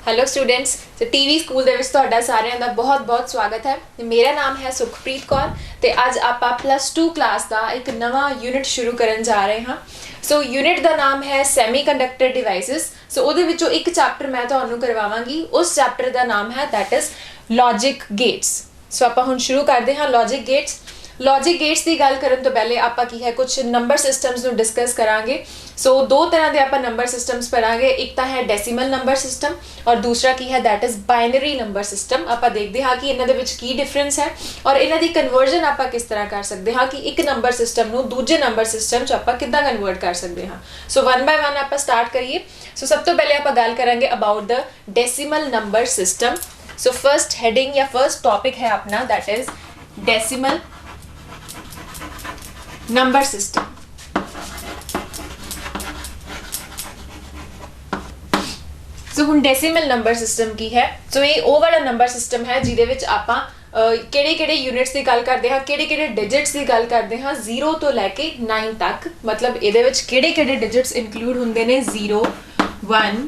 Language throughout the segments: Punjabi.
हेलो स्टूडेंट्स, तो टीवी स्कूल ਦੇ ਵਿੱਚ ਤੁਹਾਡਾ ਸਾਰਿਆਂ ਦਾ ਬਹੁਤ-ਬਹੁਤ ਸਵਾਗਤ ਹੈ। ਮੇਰਾ ਨਾਮ ਹੈ ਸੁਖਪ੍ਰੀਤ ਕੌਰ ਤੇ ਅੱਜ ਆਪਾਂ ਪਲੱਸ 2 ਕਲਾਸ ਦਾ ਇੱਕ ਨਵਾਂ ਯੂਨਿਟ ਸ਼ੁਰੂ ਕਰਨ ਜਾ ਰਹੇ ਹਾਂ। ਸੋ ਯੂਨਿਟ ਦਾ ਨਾਮ ਹੈ ਸੈਮੀਕੰਡਕਟਰ ਡਿਵਾਈਸਸ। ਸੋ ਉਹਦੇ ਵਿੱਚੋਂ ਇੱਕ ਚੈਪਟਰ ਮੈਂ ਤੁਹਾਨੂੰ ਕਰਵਾਵਾਂਗੀ। ਉਸ ਚੈਪਟਰ ਦਾ ਨਾਮ ਹੈ ਦੈਟ ਇਜ਼ ਲੌਜਿਕ ਗੇਟਸ। ਸੋ ਆਪਾਂ ਹੁਣ ਸ਼ੁਰੂ ਕਰਦੇ ਹਾਂ ਲੌਜਿਕ ਗੇਟਸ। ਲੌਜਿਕ ਗੇਟਸ ਦੀ ਗੱਲ ਕਰਨ ਤੋਂ ਪਹਿਲੇ ਆਪਾਂ ਕੀ ਹੈ ਕੁਝ ਨੰਬਰ ਸਿਸਟਮਸ ਨੂੰ ਡਿਸਕਸ ਕਰਾਂਗੇ। ਸੋ ਦੋ ਤਰ੍ਹਾਂ ਦੇ ਆਪਾਂ ਨੰਬਰ ਸਿਸਟਮਸ ਪੜਾਂਗੇ। ਇੱਕ ਤਾਂ ਹੈ ਡੈਸੀਮਲ ਨੰਬਰ ਸਿਸਟਮ ਔਰ ਦੂਸਰਾ ਕੀ ਹੈ that is binary number system. ਆਪਾਂ ਦੇਖਦੇ ਹਾਂ ਕਿ ਇਹਨਾਂ ਦੇ ਵਿੱਚ ਕੀ ਡਿਫਰੈਂਸ ਹੈ ਔਰ ਇਹਨਾਂ ਦੀ ਕਨਵਰਜਨ ਆਪਾਂ ਕਿਸ ਤਰ੍ਹਾਂ ਕਰ ਸਕਦੇ ਹਾਂ ਕਿ ਇੱਕ ਨੰਬਰ ਸਿਸਟਮ ਨੂੰ ਦੂਜੇ ਨੰਬਰ ਸਿਸਟਮ 'ਚ ਆਪਾਂ ਕਿੱਦਾਂ ਕਨਵਰਟ ਕਰ ਸਕਦੇ ਹਾਂ। ਸੋ 1 ਬਾय 1 ਆਪਾਂ ਸਟਾਰਟ ਕਰੀਏ। ਸੋ ਸਭ ਤੋਂ ਪਹਿਲੇ ਆਪਾਂ ਗੱਲ ਕਰਾਂਗੇ about the decimal number system. So first heading ਜਾਂ ਫਰਸਟ ਟੌਪਿਕ ਹੈ ਆਪਣਾ that is decimal number system. So हुण डेसिमल नंबर सिस्टम की है। सो ये ਉਹ ਵਾਲਾ ਨੰਬਰ ਸਿਸਟਮ ਹੈ ਜਿਹਦੇ ਵਿੱਚ ਆਪਾਂ ਕਿਹੜੇ ਯੂਨਿਟਸ ਦੀ ਗੱਲ ਕਰਦੇ ਹਾਂ, ਕਿਹੜੇ ਡਿਜਿਟਸ ਦੀ ਗੱਲ ਕਰਦੇ ਹਾਂ 0 ਤੋਂ ਲੈ ਕੇ 9 ਤੱਕ। ਮਤਲਬ ਇਹਦੇ ਵਿੱਚ ਕਿਹੜੇ ਡਿਜਿਟਸ ਇਨਕਲੂਡ ਹੁੰਦੇ ਨੇ 0 1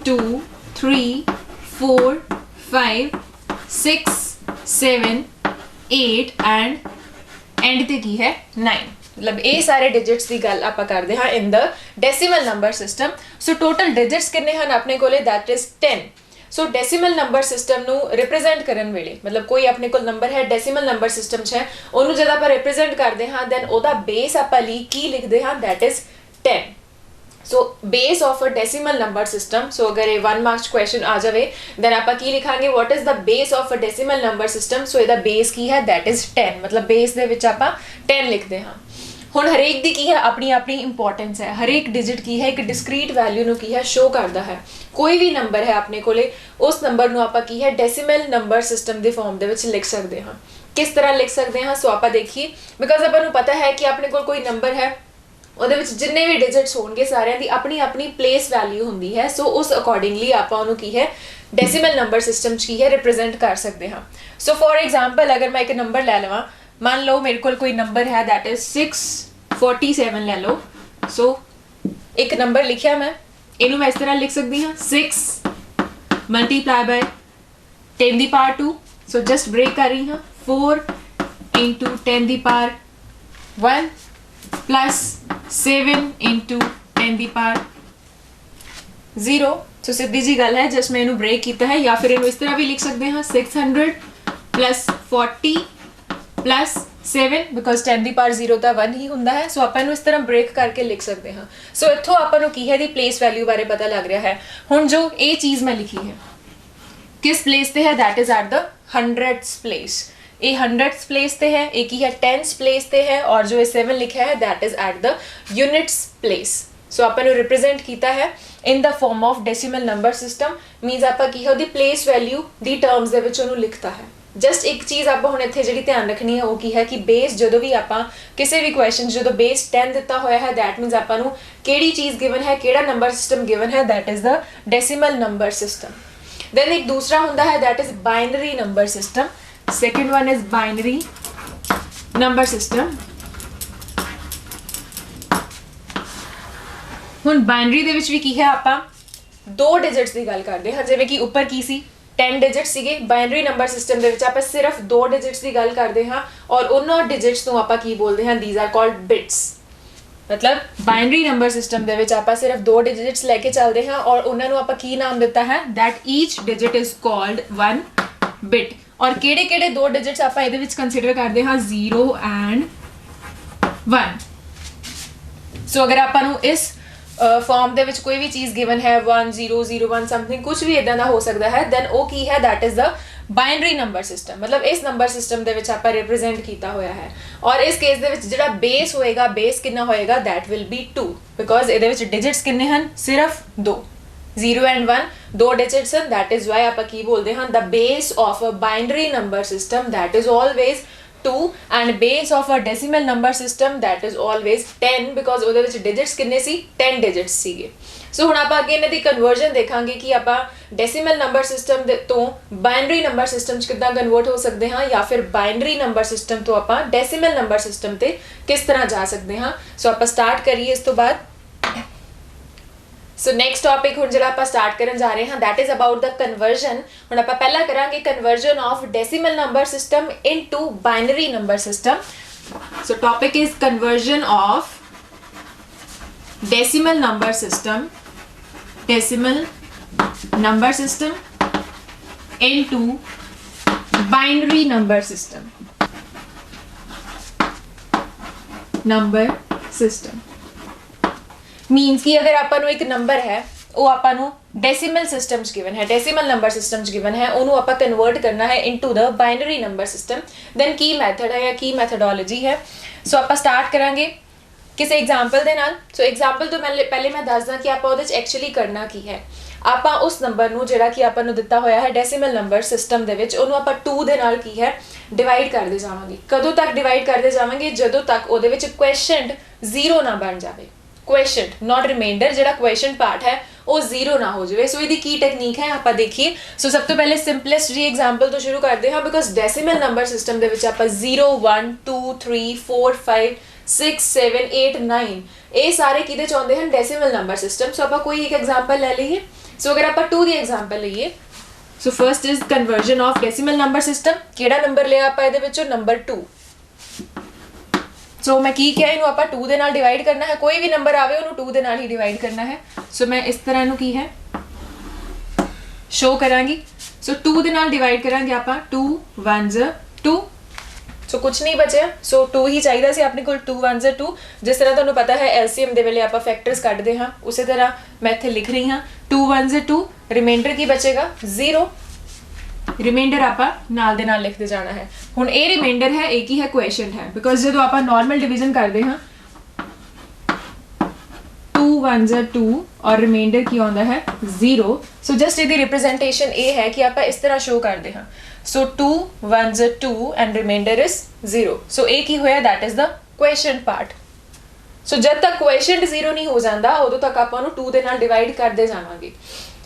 2 3 4 5 6 7 8 ਐਂਡ ਤੇ ਕੀ ਹੈ 9। मतलब ये सारे डिजिट्स की गल आप करते हैं इन the decimal number system. So total digits कितने हैं अपने कोले that is 10। So decimal number system ਨੂੰ रिप्रेजेंट ਕਰਨ ਵੇਲੇ मतलब कोई अपने कोल नंबर है डेसिमल नंबर सिस्टम 'ਚ है ਉਹਨੂੰ ਜਦ ਆਪਾਂ रिप्रेजेंट ਕਰਦੇ ਹਾਂ ਦੈਨ ਉਹਦਾ ਬੇਸ ਆਪਾਂ ਲਈ ਕੀ ਲਿਖਦੇ ਹਾਂ that is 10। So base of a decimal number system. So अगर ये 1 मार्क्स क्वेश्चन आ जाए दैन आप की लिखांगे what is the base of a decimal number system. So ਇਹਦਾ बेस की है दैट इज 10। मतलब बेस ਦੇ ਵਿੱਚ ਆਪਾਂ 10 ਲਿਖਦੇ ਹਾਂ। ਹੁਣ ਹਰੇਕ ਦੀ ਕੀ ਹੈ ਆਪਣੀ ਇੰਪੋਰਟੈਂਸ ਹੈ। ਹਰੇਕ ਡਿਜਿਟ ਕੀ ਹੈ ਇੱਕ ਡਿਸਕ੍ਰੀਟ ਵੈਲਿਊ ਨੂੰ ਕੀ ਹੈ ਸ਼ੋ ਕਰਦਾ ਹੈ। ਕੋਈ ਵੀ ਨੰਬਰ ਹੈ ਆਪਣੇ ਕੋਲੇ ਉਸ ਨੰਬਰ ਨੂੰ ਆਪਾਂ ਕੀ ਹੈ ਡੈਸੀਮਲ ਨੰਬਰ ਸਿਸਟਮ ਦੇ ਫਾਰਮ ਦੇ ਵਿੱਚ ਲਿਖ ਸਕਦੇ ਹਾਂ। ਕਿਸ ਤਰ੍ਹਾਂ ਲਿਖ ਸਕਦੇ ਹਾਂ ਸੋ ਆਪਾਂ ਦੇਖੀਏ ਬਿਕਾਜ਼ ਆਪਾਂ ਨੂੰ ਪਤਾ ਹੈ ਕਿ ਆਪਣੇ ਕੋਲ ਕੋਈ ਨੰਬਰ ਹੈ ਉਹਦੇ ਵਿੱਚ ਜਿੰਨੇ ਵੀ ਡਿਜਿਟਸ ਹੋਣਗੇ ਸਾਰਿਆਂ ਦੀ ਆਪਣੀ ਪਲੇਸ ਵੈਲਿਊ ਹੁੰਦੀ ਹੈ। ਸੋ ਉਸ ਅਕੋਰਡਿੰਗਲੀ ਆਪਾਂ ਉਹਨੂੰ ਕੀ ਹੈ ਡੈਸੀਮਲ ਨੰਬਰ ਸਿਸਟਮ 'ਚ ਕੀ ਹੈ ਰਿਪਰੈਜ਼ੈਂਟ ਕਰ ਸਕਦੇ ਹਾਂ। ਸੋ ਫॉर एग्जांपल अगर मैं एक नंबर ले लवां मान लो मेरे को कोई नंबर है दैट इज 647 ले लो। सो एक नंबर लिखिया मैं इस तरह लिख सकती हाँ 6 मल्टीप्लाई बाय 10 दी पावर 2। सो जस्ट ब्रेक कर रही हाँ 4 इंटू 10 दी पावर 1 प्लस 7 इंटू 10 दी पावर 0। सो सीधी जी गल है जस्ट मैं इनू ब्रेक किया है या फिर इनू इस तरह भी लिख सकते हैं 600 plus 40 plus 7 because 10 the power 0 ਤਾਂ 1 ਹੀ ਹੁੰਦਾ ਹੈ। ਸੋ ਆਪਾਂ ਇਹਨੂੰ ਇਸ ਤਰ੍ਹਾਂ ਬ੍ਰੇਕ ਕਰਕੇ ਲਿਖ ਸਕਦੇ ਹਾਂ। ਸੋ ਇੱਥੋਂ ਆਪਾਂ ਨੂੰ ਕੀ ਹੈ ਦੀ ਪਲੇਸ ਵੈਲਿਊ ਬਾਰੇ ਪਤਾ ਲੱਗ ਰਿਹਾ ਹੈ। ਹੁਣ ਜੋ ਇਹ ਚੀਜ਼ ਮੈਂ ਲਿਖੀ ਹੈ ਕਿਸ ਪਲੇਸ ਤੇ ਹੈ that is at the hundreds place. ਇਹ हंड्रेड्स प्लेस ਤੇ ਹੈ, ਇਹ ਕੀ ਹੈ टेंस प्लेस ਤੇ ਹੈ ਔਰ ਜੋ ਇਹ 7 ਲਿਖਿਆ ਹੈ that is at the units place. So ਆਪਾਂ ਨੂੰ ਰਿਪਰੈਜ਼ੈਂਟ ਕੀਤਾ ਹੈ in the form of decimal number system means ਆਪਾਂ ਕੀ ਹੈ ਉਹਦੀ ਪਲੇਸ ਵੈਲਿਊ ਦੀ ਟਰਮਸ ਦੇ ਵਿੱਚ ਉਹਨੂੰ ਲਿਖਤਾ ਹੈ। जस्ट एक चीज़ आप हुण इत्थे जिहड़ी ध्यान रखनी है वो की है कि बेस जो भी आप किसी भी क्वेश्चन जो बेस 10 दिता होया है दैट मीनस आपां नूं किहड़ी चीज़ गिवन है किहड़ा नंबर सिस्टम गिवन है that is the decimal number system. Then एक दूसरा हुंदा है that is binary number system. Second one is binary number system. हुण बाइनरी दे विच वी की है आपां दो डिजिट्स की गल करदे हां जिवें कि उपर की सी 10 डिजिट्स ਸੀਗੇ। ਬਾਈਨਰੀ ਨੰਬਰ ਸਿਸਟਮ ਦੇ ਵਿੱਚ ਆਪਾਂ ਸਿਰਫ 2 ਡਿਜਿਟਸ ਦੀ ਗੱਲ ਕਰਦੇ ਹਾਂ ਔਰ ਉਹਨਾਂ ਡਿਜਿਟਸ ਨੂੰ ਆਪਾਂ ਕੀ ਬੋਲਦੇ ਹਾਂ ਥੀਸ ਆਰ ਕਾਲਡ ਬਿਟਸ। मतलब ਬਾਈਨਰੀ ਨੰਬਰ ਸਿਸਟਮ ਦੇ ਵਿੱਚ ਆਪਾਂ ਸਿਰਫ 2 ਡਿਜਿਟਸ ਲੈ ਕੇ ਚੱਲਦੇ ਹਾਂ ਔਰ ਉਹਨਾਂ ਨੂੰ ਆਪਾਂ ਕੀ ਨਾਮ ਦਿੱਤਾ ਹੈ that each digit is called 1 bit। ਔਰ ਕਿਹੜੇ 2 ਡਿਜਿਟਸ ਆਪਾਂ ਇਹਦੇ ਵਿੱਚ ਕੰਸੀਡਰ ਕਰਦੇ ਹਾਂ 0 and 1। ਸੋ ਅਗਰ ਆਪਾਂ ਨੂੰ ਇਸ फॉर्म ਦੇ ਵਿੱਚ ਕੋਈ ਵੀ ਚੀਜ਼ ਗਿਵਨ ਹੈ 1 0 0 1 ਸਮਥਿੰਗ ਕੁਝ ਵੀ ਇਦਾਂ ਦਾ ਹੋ ਸਕਦਾ ਹੈ ਦੈਨ ਉਹ ਕੀ ਹੈ that is the binary number system. ਮਤਲਬ ਇਸ ਨੰਬਰ ਸਿਸਟਮ ਦੇ ਵਿੱਚ ਆਪਾਂ ਰਿਪਰੈਜ਼ੈਂਟ ਕੀਤਾ ਹੋਇਆ ਹੈ ਔਰ ਇਸ ਕੇਸ ਦੇ ਵਿੱਚ ਜਿਹੜਾ ਬੇਸ ਹੋਏਗਾ ਬੇਸ ਕਿੰਨਾ ਹੋਏਗਾ दैट विल बी 2 ਬਿਕੋਜ਼ ਇਹਦੇ ਵਿੱਚ ਡਿਜਿਟਸ ਕਿੰਨੇ ਹਨ ਸਿਰਫ 2 0 and 1 ਦੋ ਡਿਜਿਟਸ ਹਨ दैट इज वाई ਆਪਾਂ ਕੀ ਬੋਲਦੇ ਹਾਂ the base of a binary number system that is always 2 and base of a decimal number system that is always 10 because ਉਹਦੇ ਵਿੱਚ digits ਕਿੰਨੇ ਸੀ 10 digits ਸੀਗੇ। ਸੋ ਹੁਣ ਆਪਾਂ ਅੱਗੇ ਇਹਨਾਂ ਦੀ ਕਨਵਰਜਨ ਦੇਖਾਂਗੇ ਕਿ ਆਪਾਂ ਡੈਸੀਮਲ ਨੰਬਰ ਸਿਸਟਮ ਦੇ ਤੋਂ ਬਾਈਨਰੀ ਨੰਬਰ ਸਿਸਟਮ 'ਚ ਕਿੱਦਾਂ ਕਨਵਰਟ ਹੋ ਸਕਦੇ ਹਾਂ ਜਾਂ ਫਿਰ ਬਾਈਨਰੀ ਨੰਬਰ ਸਿਸਟਮ ਤੋਂ ਆਪਾਂ ਡੈਸੀਮਲ ਨੰਬਰ ਸਿਸਟਮ ਤੇ ਕਿਸ ਤਰ੍ਹਾਂ ਜਾ ਸਕਦੇ ਹਾਂ। ਸੋ ਆਪਾਂ ਸਟਾਰਟ ਕਰੀਏ ਇਸ ਤੋਂ ਬਾਅਦ। ਸੋ ਨੈਕਸਟ ਟੌਪਿਕ ਹੁਣ ਜਿਹੜਾ ਆਪਾਂ ਸਟਾਰਟ ਕਰਨ ਜਾ ਰਹੇ ਹਾਂ that is about the conversion। ਹੁਣ ਆਪਾਂ ਪਹਿਲਾਂ ਕਰਾਂਗੇ conversion of decimal number system into binary number system। so topic is conversion of decimal number system into binary number system means कि अगर ਆਪਾਂ ਨੂੰ ਇੱਕ ਨੰਬਰ ਹੈ ਉਹ ਆਪਾਂ ਨੂੰ ਡੈਸੀਮਲ ਸਿਸਟਮ 'ਚ ਗਿਵਨ ਹੈ ਡੈਸੀਮਲ ਨੰਬਰ ਸਿਸਟਮ 'ਚ ਗਿਵਨ ਹੈ ਉਹਨੂੰ ਆਪਾਂ ਕਨਵਰਟ ਕਰਨਾ ਹੈ into the binary number system then ਕੀ ਮੈਥਡ ਹੈ ਜਾਂ ਕੀ ਮੈਥਡੋਲੋਜੀ ਹੈ। ਸੋ ਆਪਾਂ ਸਟਾਰਟ ਕਰਾਂਗੇ ਕਿਸੇ ਐਗਜ਼ਾਮਪਲ ਦੇ ਨਾਲ। ਸੋ ਐਗਜ਼ਾਮਪਲ ਤੋਂ ਪਹਿਲੇ ਮੈਂ ਦੱਸਦਾ ਕਿ ਆਪਾਂ ਉਹਦੇ 'ਚ ਐਕਚੁਅਲੀ ਕਰਨਾ ਕੀ ਹੈ। ਆਪਾਂ ਉਸ ਨੰਬਰ ਨੂੰ ਜਿਹੜਾ ਕਿ ਆਪਾਂ ਨੂੰ ਦਿੱਤਾ ਹੋਇਆ ਹੈ ਡੈਸੀਮਲ ਨੰਬਰ ਸਿਸਟਮ ਦੇ ਵਿੱਚ ਉਹਨੂੰ ਆਪਾਂ 2 ਦੇ ਨਾਲ ਕੀ ਹੈ ਡਿਵਾਈਡ ਕਰਦੇ ਜਾਵਾਂਗੇ। ਕਦੋਂ ਤੱਕ ਡਿਵਾਈਡ ਕਰਦੇ ਜਾਵਾਂਗੇ ਜਦੋਂ ਤੱਕ ਉਹਦੇ ਵਿੱਚ ਕੁਐਸਚਨਡ 0 ਨਾ ਬਣ ਜਾਵੇ। क्वेश्चन नॉट रिमाइंडर ਜਿਹੜਾ क्वेश्चन पार्ट है वो 0 ना हो जाए। सो ਇਹਦੀ ਕੀ ਟੈਕਨੀਕ ਹੈ ਆਪਾਂ ਦੇਖੀਏ। ਸੋ ਸਭ ਤੋਂ ਪਹਿਲੇ ਸਿੰਪਲੈਸਟ ਜੀ ਐਗਜ਼ਾਮਪਲ ਤੋਂ ਸ਼ੁਰੂ ਕਰਦੇ ਹਾਂ ਬਿਕੋਜ਼ ਡੈਸੀਮਲ ਨੰਬਰ ਸਿਸਟਮ ਦੇ ਵਿੱਚ ਆਪਾਂ 0 1 2 3 4 5 6 7 8 9 ਇਹ ਸਾਰੇ ਕਿਹਦੇ ਚ ਆਉਂਦੇ ਹਨ ਡੈਸੀਮਲ ਨੰਬਰ ਸਿਸਟਮ। ਸੋ ਆਪਾਂ ਕੋਈ ਇੱਕ ਐਗਜ਼ਾਮਪਲ ਲੈ ਲਈਏ। ਸੋ ਅਗਰ ਆਪਾਂ 2 ਦੀ ਐਗਜ਼ਾਮਪਲ ਲਈਏ ਸੋ first is conversion of decimal number system. ਕਿਹੜਾ ਨੰਬਰ ਲਿਆ ਆਪਾਂ ਇਹਦੇ ਵਿੱਚੋਂ ਨੰਬਰ 2। ਸੋ ਮੈਂ ਕੀ ਕਿਹਾ ਇਹਨੂੰ ਆਪਾਂ 2 ਦੇ ਨਾਲ ਡਿਵਾਈਡ ਕਰਨਾ ਹੈ। ਕੋਈ ਵੀ ਨੰਬਰ ਆਵੇ ਉਹਨੂੰ 2 ਦੇ ਨਾਲ ਹੀ ਡਿਵਾਈਡ ਕਰਨਾ ਹੈ। ਸੋ ਮੈਂ ਇਸ ਤਰ੍ਹਾਂ ਇਹਨੂੰ ਕੀ ਹੈ ਸ਼ੋ ਕਰਾਂਗੀ। ਸੋ 2 ਦੇ ਨਾਲ ਡਿਵਾਈਡ ਕਰਾਂਗੇ ਆਪਾਂ 2 1s 2। ਸੋ ਕੁਝ ਨਹੀਂ ਬਚਿਆ। ਸੋ 2 ਹੀ ਚਾਹੀਦਾ ਸੀ ਆਪਣੇ ਕੋਲ 2 1s 2। ਜਿਸ ਤਰ੍ਹਾਂ ਤੁਹਾਨੂੰ ਪਤਾ ਹੈ ਐਲਸੀਐਮ ਦੇ ਵੇਲੇ ਆਪਾਂ ਫੈਕਟਰਸ ਕੱਢਦੇ ਹਾਂ ਉਸੇ ਤਰ੍ਹਾਂ ਮੈਂ ਇੱਥੇ ਲਿਖ ਰਹੀ ਹਾਂ 2 1s 2। ਰਿਮਾਈਂਡਰ ਕੀ ਬਚੇਗਾ 0। रिमाइंडर आप नाल दे नाल लिखते जाना है। हुण ये रिमाइंडर है एक ही है क्वेश्चन है बिकॉज जो आप नॉर्मल डिवीजन करते हाँ 2 1s 2 और रिमाइंडर की आउंदा है 0। सो जस्ट इसकी रिप्रेजेंटेशन ये है कि आप इस तरह शो करते हैं। So 2 1s 2 and remainder is 0। So एक ही होया that is the question part. So जब तक क्वेश्चन 0 नहीं हो जाता उदों तक आप 2 दे नाल डिवाइड करते जावांगे।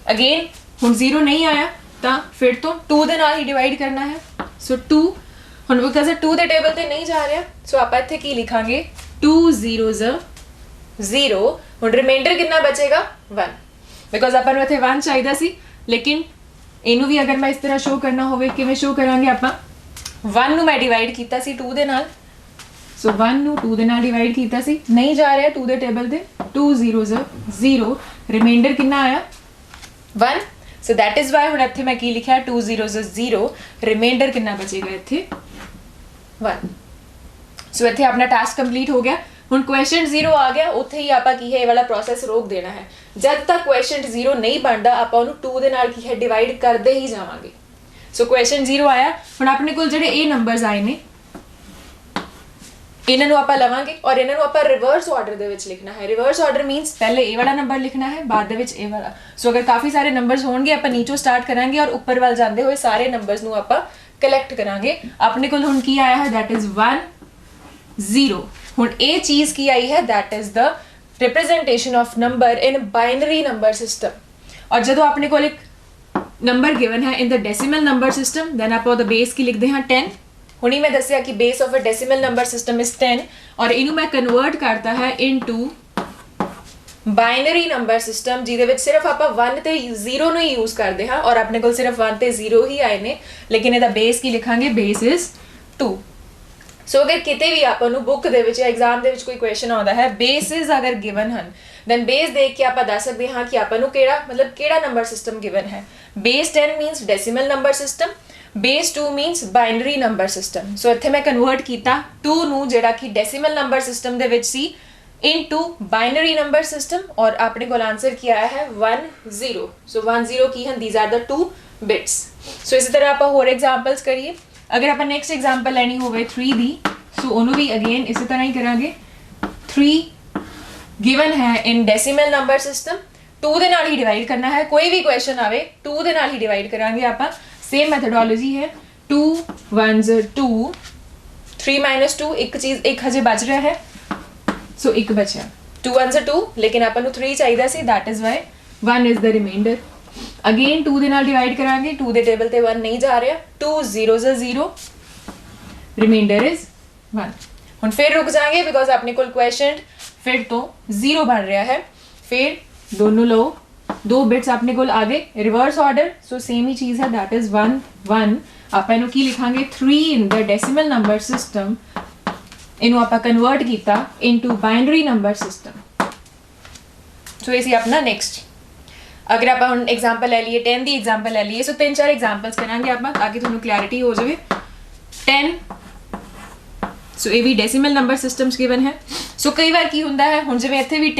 अगेन हुण 0 नहीं आया ਤਾਂ ਫਿਰ ਤੋਂ 2 ਦੇ ਨਾਲ ਹੀ ਡਿਵਾਈਡ ਕਰਨਾ ਹੈ। ਸੋ 2 ਹੁਣ ਬਿਕਾਜ਼ 2 ਦੇ ਟੇਬਲ ਤੇ ਨਹੀਂ ਜਾ ਰਿਹਾ ਸੋ ਆਪਾਂ ਇੱਥੇ ਕੀ ਲਿਖਾਂਗੇ 2 0s 0। ਹੁਣ ਰਿਮਾਈਂਡਰ ਕਿੰਨਾ ਬਚੇਗਾ 1 ਬਿਕਾਜ਼ ਆਪਾਂ ਨੂੰ ਇੱਥੇ 1 ਚਾਹੀਦਾ ਸੀ ਲੇਕਿਨ ਇਹਨੂੰ ਵੀ ਅਗਰ ਮੈਂ ਇਸ ਤਰ੍ਹਾਂ ਸ਼ੋ ਕਰਨਾ ਹੋਵੇ ਕਿਵੇਂ ਸ਼ੋ ਕਰਾਂਗੇ ਆਪਾਂ 1 ਨੂੰ ਮੈਂ ਡਿਵਾਈਡ ਕੀਤਾ ਸੀ 2 ਦੇ ਨਾਲ। ਸੋ 1 ਨੂੰ 2 ਦੇ ਨਾਲ ਡਿਵਾਈਡ ਕੀਤਾ ਸੀ ਨਹੀਂ ਜਾ ਰਿਹਾ 2 ਦੇ ਟੇਬਲ ਤੇ 2 0s 0। ਰਿਮਾਈਂਡਰ ਕਿੰਨਾ ਆਇਆ 1। सो दैट इज वाई हुण इत्थे मैं की लिखिया 2 0s 0। रिमाइंडर कितना बचेगा इत्थे 1। सो इत्थे अपना टास्क कंप्लीट हो गया। हुण क्वेश्चन 0 आ गया उत्थे ही आपां की है ये वाला प्रोसेस रोक देना है। जब तक क्वेश्चन 0 नहीं बनता आपां उहनूं 2 दे नाल की है डिवाइड करते ही जावांगे। सो क्वेश्चन 0 आया हुण अपने कोल जिहड़े ए नंबर्स आए ने ਇਹਨਾਂ ਨੂੰ ਆਪਾਂ ਲਵਾਂਗੇ ਔਰ ਇਹਨਾਂ ਨੂੰ ਆਪਾਂ ਰਿਵਰਸ ਆਰਡਰ ਦੇ ਵਿੱਚ ਲਿਖਣਾ ਹੈ। ਰਿਵਰਸ ਆਰਡਰ ਮੀਨਸ ਪਹਿਲੇ ਇਹ ਵਾਲਾ ਨੰਬਰ ਲਿਖਣਾ ਹੈ ਬਾਅਦ ਦੇ ਵਿੱਚ ਇਹ ਵਾਲਾ। ਸੋ ਅਗਰ ਕਾਫੀ ਸਾਰੇ ਨੰਬਰਸ ਹੋਣਗੇ ਆਪਾਂ ਨੀਚੋਂ ਸਟਾਰਟ ਕਰਾਂਗੇ ਔਰ ਉੱਪਰ ਵੱਲ ਜਾਂਦੇ ਹੋਏ ਸਾਰੇ ਨੰਬਰਸ ਨੂੰ ਆਪਾਂ ਕਲੈਕਟ ਕਰਾਂਗੇ। ਆਪਣੇ ਕੋਲ ਹੁਣ ਕੀ ਆਇਆ ਹੈ ਦੈਟ ਇਜ਼ 1 0। ਹੁਣ ਇਹ ਚੀਜ਼ ਕੀ ਆਈ ਹੈ that is the representation of number in binary number system. ਔਰ ਜਦੋਂ ਆਪਣੇ ਕੋਲ ਇੱਕ ਨੰਬਰ ਗਿਵਨ ਹੈ in the decimal number system then ਆਪਾਂ ਉਹਦਾ ਬੇਸ ਕੀ ਲਿਖਦੇ ਹਾਂ 10। ਹੁਣੀ ਮੈਂ ਦੱਸਿਆ ਕਿ base of a decimal number system is 10 ਔਰ ਇਹਨੂੰ ਮੈਂ ਕਨਵਰਟ ਕਰਤਾ ਹੈ ਇਨਟੂ ਬਾਈਨਰੀ ਨੰਬਰ ਸਿਸਟਮ ਜਿਹਦੇ ਵਿੱਚ ਸਿਰਫ ਆਪਾਂ 1 ਤੇ 0 ਨੂੰ ਹੀ ਯੂਜ਼ ਕਰਦੇ ਹਾਂ ਔਰ ਆਪਣੇ ਕੋਲ ਸਿਰਫ 1 ਤੇ 0 ਹੀ ਆਏ ਨੇ ਲੇਕਿਨ ਇਹਦਾ ਬੇਸ ਕੀ ਲਿਖਾਂਗੇ ਬੇਸ ਇਜ਼ 2। ਸੋ ਅਗਰ ਕਿਤੇ ਵੀ ਆਪਾਂ ਨੂੰ ਬੁੱਕ ਦੇ ਵਿੱਚ ਐਗਜ਼ਾਮ ਦੇ ਵਿੱਚ ਕੋਈ ਕੁਐਸਚਨ ਆਉਂਦਾ ਹੈ ਬੇਸਿਸ ਅਗਰ ਗਿਵਨ ਹਨ ਦੈਨ ਬੇਸ ਦੇਖ ਕੇ ਆਪਾਂ ਦੱਸ ਸਕਦੇ ਹਾਂ ਕਿ ਆਪਾਂ ਨੂੰ ਕਿਹੜਾ ਨੰਬਰ ਸਿਸਟਮ ਗਿਵਨ ਹੈ। Base 10 means decimal number system base 2 means binary number system। so ਇੱਥੇ ਮੈਂ ਕਨਵਰਟ ਕੀਤਾ 2 ਨੂੰ ਜਿਹੜਾ ਕਿ ਡੈਸੀਮਲ ਨੰਬਰ ਸਿਸਟਮ ਦੇ ਵਿੱਚ ਸੀ into binary number system ਔਰ ਆਪਣੇ ਕੋਲ ਆਨਸਰ ਕੀ ਆਇਆ ਹੈ 1 0। so 1 0 ਕੀ ਹਨ these are the 2 bits। so ਇਸੇ ਤਰ੍ਹਾਂ ਆਪਾਂ ਹੋਰ ਐਗਜ਼ਾਮਪਲਸ ਕਰੀਏ। ਅਗਰ ਆਪਾਂ ਨੈਕਸਟ ਐਗਜ਼ਾਮਪਲ ਲੈਣੀ ਹੋਵੇ 3 ਦੀ ਸੋ ਉਹਨੂੰ ਵੀ ਅਗੇਨ ਇਸੇ ਤਰ੍ਹਾਂ ਹੀ ਕਰਾਂਗੇ। 3 ਗਿਵਨ ਹੈ ਇਨ ਡੈਸੀਮਲ ਨੰਬਰ ਸਿਸਟਮ 2 ਦੇ ਨਾਲ ਹੀ ਡਿਵਾਈਡ ਕਰਨਾ ਹੈ। ਕੋਈ ਵੀ ਕੁਐਸਚਨ ਆਵੇ 2 ਦੇ ਨਾਲ ਹੀ ਡਿਵਾਈਡ ਕਰਾਂਗੇ ਆਪਾਂ। सेम मेथडोलॉजी है 2 1s 2 3 - 2 ਇੱਕ ਚੀਜ਼ ਇੱਕ ਹਜੇ ਬਚ ਰਿਹਾ ਹੈ, ਸੋ ਇੱਕ ਬਚਿਆ। 2 1s 2, ਲੇਕਿਨ ਆਪਾਂ ਨੂੰ 3 ਚਾਹੀਦਾ ਸੀ, that is why 1 is the remainder। Again 2 ਦੇ ਨਾਲ ਡਿਵਾਈਡ ਕਰਾਂਗੇ, 2 ਦੇ ਟੇਬਲ ਤੇ 1 ਨਹੀਂ ਜਾ ਰਿਹਾ, 2 0s 0, ਰਿਮਾਈਂਡਰ ਇਜ਼ 1। ਹੁਣ ਫਿਰ ਰੁਕ ਜਾएंगे ਬਿਕੋਜ਼ ਆਪਣੇ ਕੋਲ ਕੁਐਸਚਨ ਫਿਰ ਤੋਂ 0 ਬਣ ਰਿਹਾ ਹੈ। ਫਿਰ ਦੋਨੋਂ ਲਓ, 2 ਬਿਟਸ ਆਪਣੇ ਕੋਲ ਆ ਗਏ ਰਿਵਰਸ ਆਰਡਰ, ਸੋ ਸੇਮ ਹੀ ਚੀਜ਼ ਹੈ, that is 1 1। ਆਪਾਂ ਇਹਨੂੰ ਕੀ ਲਿਖਾਂਗੇ 3 ਇਨ ਦ ਡੈਸੀਮਲ ਨੰਬਰ ਸਿਸਟਮ, ਇਹਨੂੰ ਆਪਾਂ ਕਨਵਰਟ ਕੀਤਾ ਇਨਟੂ ਬਾਈਨਰੀ ਨੰਬਰ ਸਿਸਟਮ। ਸੋ ਇਹ ਸੀ ਆਪਣਾ ਨੈਕਸਟ। ਅਗਰ ਆਪਾਂ ਹੁਣ ਐਗਜ਼ਾਮਪਲ ਲੈ ਲਈਏ 10 ਦੀ ਐਗਜ਼ਾਮਪਲ ਲੈ ਲਈਏ, ਸੋ 3-4 ਐਗਜ਼ਾਮਪਲਸ ਕਰਾਂਗੇ ਆਪਾਂ ਤਾਂ ਕਿ ਤੁਹਾਨੂੰ ਕਲੈਰਿਟੀ ਹੋ ਜਾਵੇ। 10, ਸੋ ਇਹ ਵੀ ਡੈਸੀਮਲ ਨੰਬਰ ਸਿਸਟਮਸ ਗਿਵਨ ਹੈ। ਸੋ ਕਈ ਵਾਰ ਕੀ ਹੁੰਦਾ ਹੈ, ਹੁਣ ਜਿਵੇਂ ਇੱਥੇ ਵੀ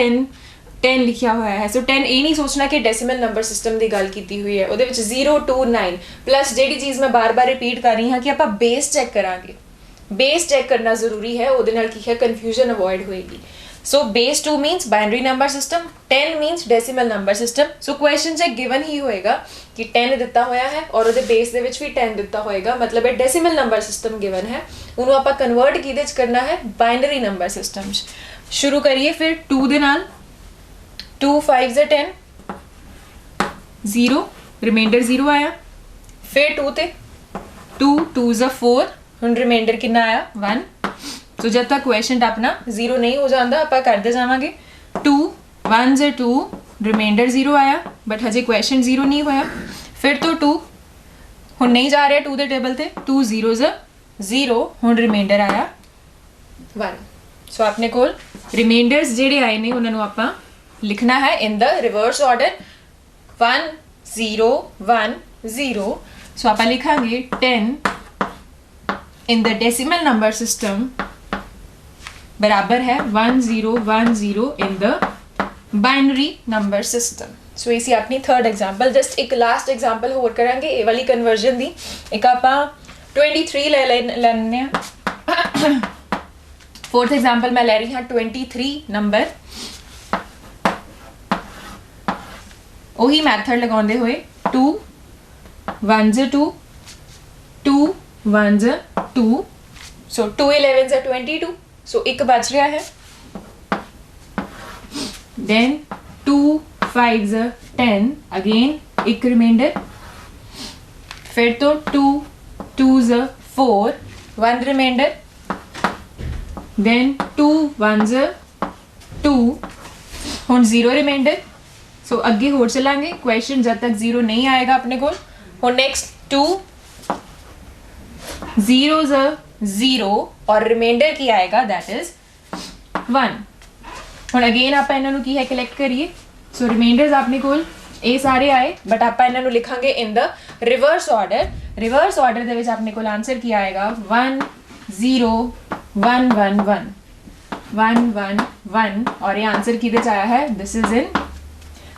10 ਲਿਖਿਆ ਹੋਇਆ ਹੈ, ਸੋ 10 ਇਹ ਨਹੀਂ ਸੋਚਣਾ ਕਿ ਡੈਸੀਮਲ ਨੰਬਰ ਸਿਸਟਮ ਦੀ ਗੱਲ ਕੀਤੀ ਹੋਈ ਹੈ, ਉਹਦੇ ਵਿੱਚ 0 2 9 ਪਲੱਸ ਜਿਹੜੀ ਚੀਜ਼ ਮੈਂ ਬਾਰ-ਬਾਰ ਰਿਪੀਟ ਕਰ ਰਹੀ ਹਾਂ ਕਿ ਆਪਾਂ ਬੇਸ ਚੈੱਕ ਕਰਾਂਗੇ, ਬੇਸ ਚੈੱਕ ਕਰਨਾ ਜ਼ਰੂਰੀ ਹੈ, ਉਹਦੇ ਨਾਲ ਕੀ ਹੈ ਕਨਫਿਊਜ਼ਨ ਅਵੋਇਡ ਹੋਏਗੀ। So base 2 means binary number system, 10 means decimal number system. So question 'ਚ ਗਿਵਨ ਹੀ ਹੋਏਗਾ ਕਿ 10 ਦਿੱਤਾ ਹੋਇਆ ਹੈ ਔਰ ਉਹਦੇ ਬੇਸ ਦੇ ਵਿੱਚ ਵੀ 10 ਦਿੱਤਾ ਹੋਏਗਾ, ਮਤਲਬ ਇਹ ਡੈਸੀਮਲ ਨੰਬਰ ਸਿਸਟਮ ਗਿਵਨ ਹੈ, ਉਹਨੂੰ ਆਪਾਂ ਕਨਵਰਟ ਕਿਹਦੇ 'ਚ ਕਰਨਾ ਹੈ, ਬਾਈਨਰੀ ਨੰਬਰ ਸਿਸਟਮ 'ਚ। ਸ਼ੁਰੂ ਕਰੀਏ ਫਿਰ 2 ਦੇ ਨਾਲ, 2 5s 10, 0, ਰਿਮਾਈਂਡਰ 0 ਆਇਆ। ਫਿਰ 2 ਤੇ 2 2s 4, ਹੁਣ ਰਿਮਾਈਂਡਰ ਕਿੰਨਾ ਆਇਆ 1। ਸੋ ਜਦ ਤੱਕ ਕੁਐਸਚਨ ਆਪਣਾ 0 ਨਹੀਂ ਹੋ ਜਾਂਦਾ ਆਪਾਂ ਕਰਦੇ ਜਾਵਾਂਗੇ। 2 1s 2, ਰਿਮਾਈਂਡਰ 0 ਆਇਆ, ਬਟ ਹਜੇ ਕੁਐਸਚਨ 0 ਨਹੀਂ ਹੋਇਆ। ਫਿਰ ਤੋਂ 2, ਹੁਣ ਨਹੀਂ ਜਾ ਰਿਹਾ 2 ਦੇ ਟੇਬਲ ਤੇ, 2 0s 0, ਹੁਣ ਰਿਮਾਈਂਡਰ ਆਇਆ 1। ਸੋ ਆਪਣੇ ਕੋਲ ਰਿਮਾਈਂਡਰਸ ਜਿਹੜੇ ਆਏ ਨੇ ਉਹਨਾਂ ਨੂੰ ਆਪਾਂ ਲਿਖਣਾ ਹੈ ਇਨ ਦ ਰਿਵਰਸ ਆਰਡਰ, 1 0 1 0। ਸੋ ਆਪਾਂ ਲਿਖਾਂਗੇ 10 in the decimal number system बराबर है 1010 in the binary number system। सो इसी अपनी थर्ड एग्जाम्पल। जस्ट एक लास्ट एग्जाम्पल होर करांगे ये वाली कन्वर्जन दी। एक आप 23 ले लेने, फोर्थ एग्जाम्पल मैं ले रही हाँ 23 नंबर। ਉਹੀ ਮੈਥਡ ਲਗਾਉਂਦੇ ਹੋਏ 2 1s 2, 2 1s 2, ਸੋ 2 11s 22, ਸੋ ਇੱਕ ਬਚ ਰਿਹਾ ਹੈ। then 2 5s 10, ਅਗੇਨ ਇੱਕ ਰਿਮਾਈਂਡਰ। ਫਿਰ ਤੋਂ 2 2s 4, 1 ਰਿਮਾਈਂਡਰ। then 2 1s 2, ਹੁਣ 0 ਰਿਮਾਈਂਡਰ। सो अगे होर चलांगे क्वेश्चन जब तक 0 नहीं आएगा अपने को। और नेक्स्ट 2 0s 0 और रिमाइंडर की आएगा दैट इज 1। हुण अगेन आप इन्हां नूं की है कलैक्ट करिए। सो रिमाइंडर्स अपने को ये सारे आए बट आप इन्हां नूं लिखांगे in the reverse order. Reverse order दे विच अपने को आंसर की आएगा 1 0 1 1 1 1 1 1 और ये आंसर किहदे च आया है, this is in